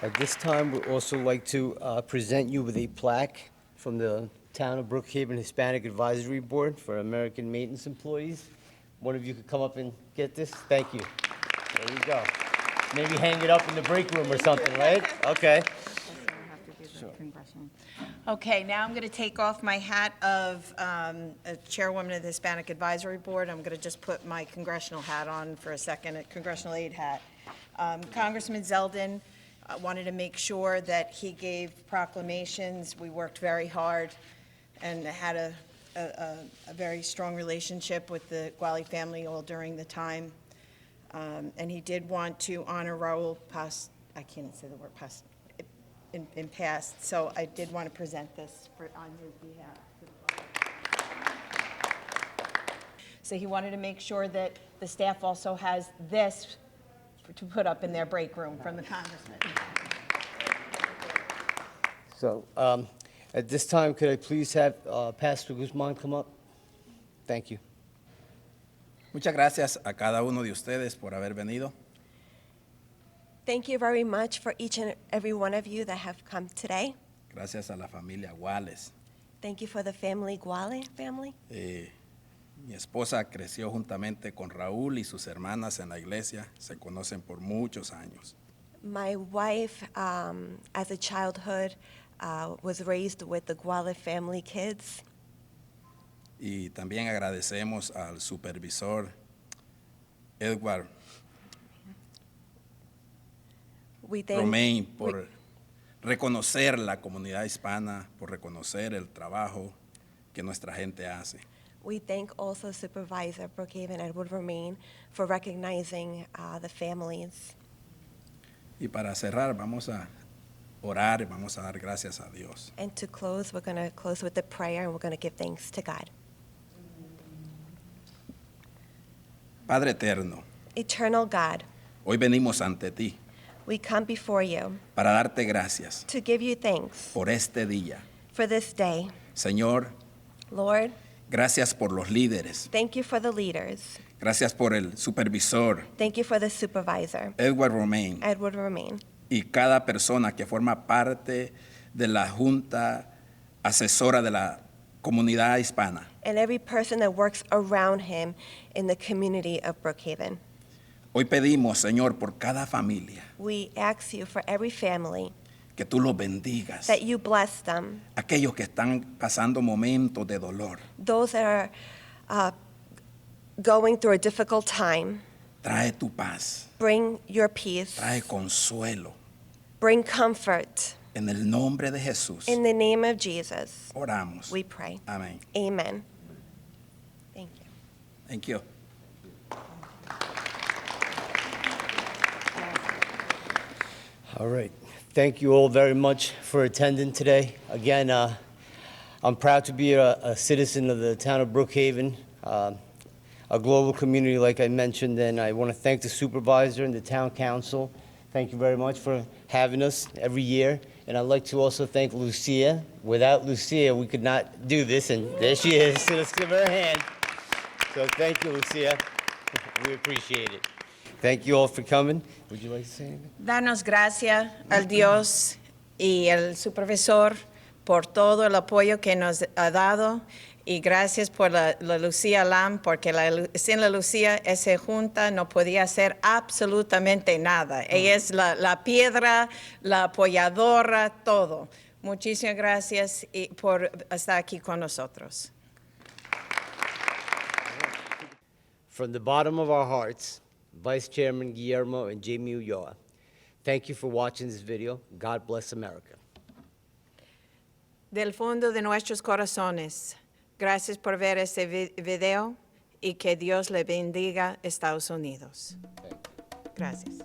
At this time, we'd also like to present you with a plaque from the Town of Brookhaven Hispanic Advisory Board for American maintenance employees. One of you could come up and get this. Thank you. There you go. Maybe hang it up in the break room or something, right? Okay. Okay, now I'm going to take off my hat of a chairwoman of the Hispanic Advisory Board. I'm going to just put my congressional hat on for a second, a congressional aide hat. Congressman Zeldin wanted to make sure that he gave proclamations. We worked very hard and had a very strong relationship with the Guale family all during the time. And he did want to honor Raul Pas, I can't say the word Pas, in past, so I did want to present this on his behalf. So he wanted to make sure that the staff also has this to put up in their break room from the congressman. So at this time, could I please have Pastor Guzman come up? Thank you. Muchas gracias a cada uno de ustedes por haber venido. Thank you very much for each and every one of you that have come today. Gracias a la familia Guales. Thank you for the Guale family. Mi esposa creció juntamente con Raúl y sus hermanas en la iglesia. Se conocen por muchos años. My wife, as a childhood, was raised with the Guale family kids. Y también agradecemos al supervisor Edward Romaine por reconocer la comunidad hispana, por reconocer el trabajo que nuestra gente hace. We thank also Supervisor Brookhaven Edward Romaine for recognizing the families. Y para cerrar, vamos a orar y vamos a dar gracias a Dios. And to close, we're going to close with the prayer and we're going to give thanks to God. Padre eterno, Eternal God, hoy venimos ante ti we come before you para darte gracias to give you thanks por este día. for this day. Señor, Lord, gracias por los líderes. thank you for the leaders. Gracias por el supervisor Thank you for the supervisor, Edward Romaine Edward Romaine, y cada persona que forma parte de la Junta Asesora de la Comunidad Hispana. and every person that works around him in the community of Brookhaven. Hoy pedimos, Señor, por cada familia, We ask you for every family que tú los bendigas. that you bless them, Aquellos que están pasando momentos de dolor, those that are going through a difficult time. trae tu paz, Bring your peace, trae consuelo. bring comfort. En el nombre de Jesús. In the name of Jesus, Oramos. we pray. Amén. Amen. Thank you. Thank you. All right. Thank you all very much for attending today. Again, I'm proud to be a citizen of the town of Brookhaven, a global community like I mentioned, and I want to thank the supervisor and the town council. Thank you very much for having us every year. And I'd like to also thank Lucia. Without Lucia, we could not do this, and there she is. So let's give her a hand. So thank you, Lucia. We appreciate it. Thank you all for coming. Would you like to say anything? Danos gracias al Dios y al supervisor por todo el apoyo que nos ha dado y gracias por la Lucia Elam, porque sin la Lucia esa junta no podía hacer absolutamente nada. Ella es la piedra, la apoyadora, todo. Muchísimas gracias por estar aquí con nosotros. From the bottom of our hearts, Vice Chairman Guillermo and Jaime-Ulloa, thank you for watching this video. God bless America. Del fondo de nuestros corazones, gracias por ver este video y que Dios le bendiga Estados Unidos. Gracias.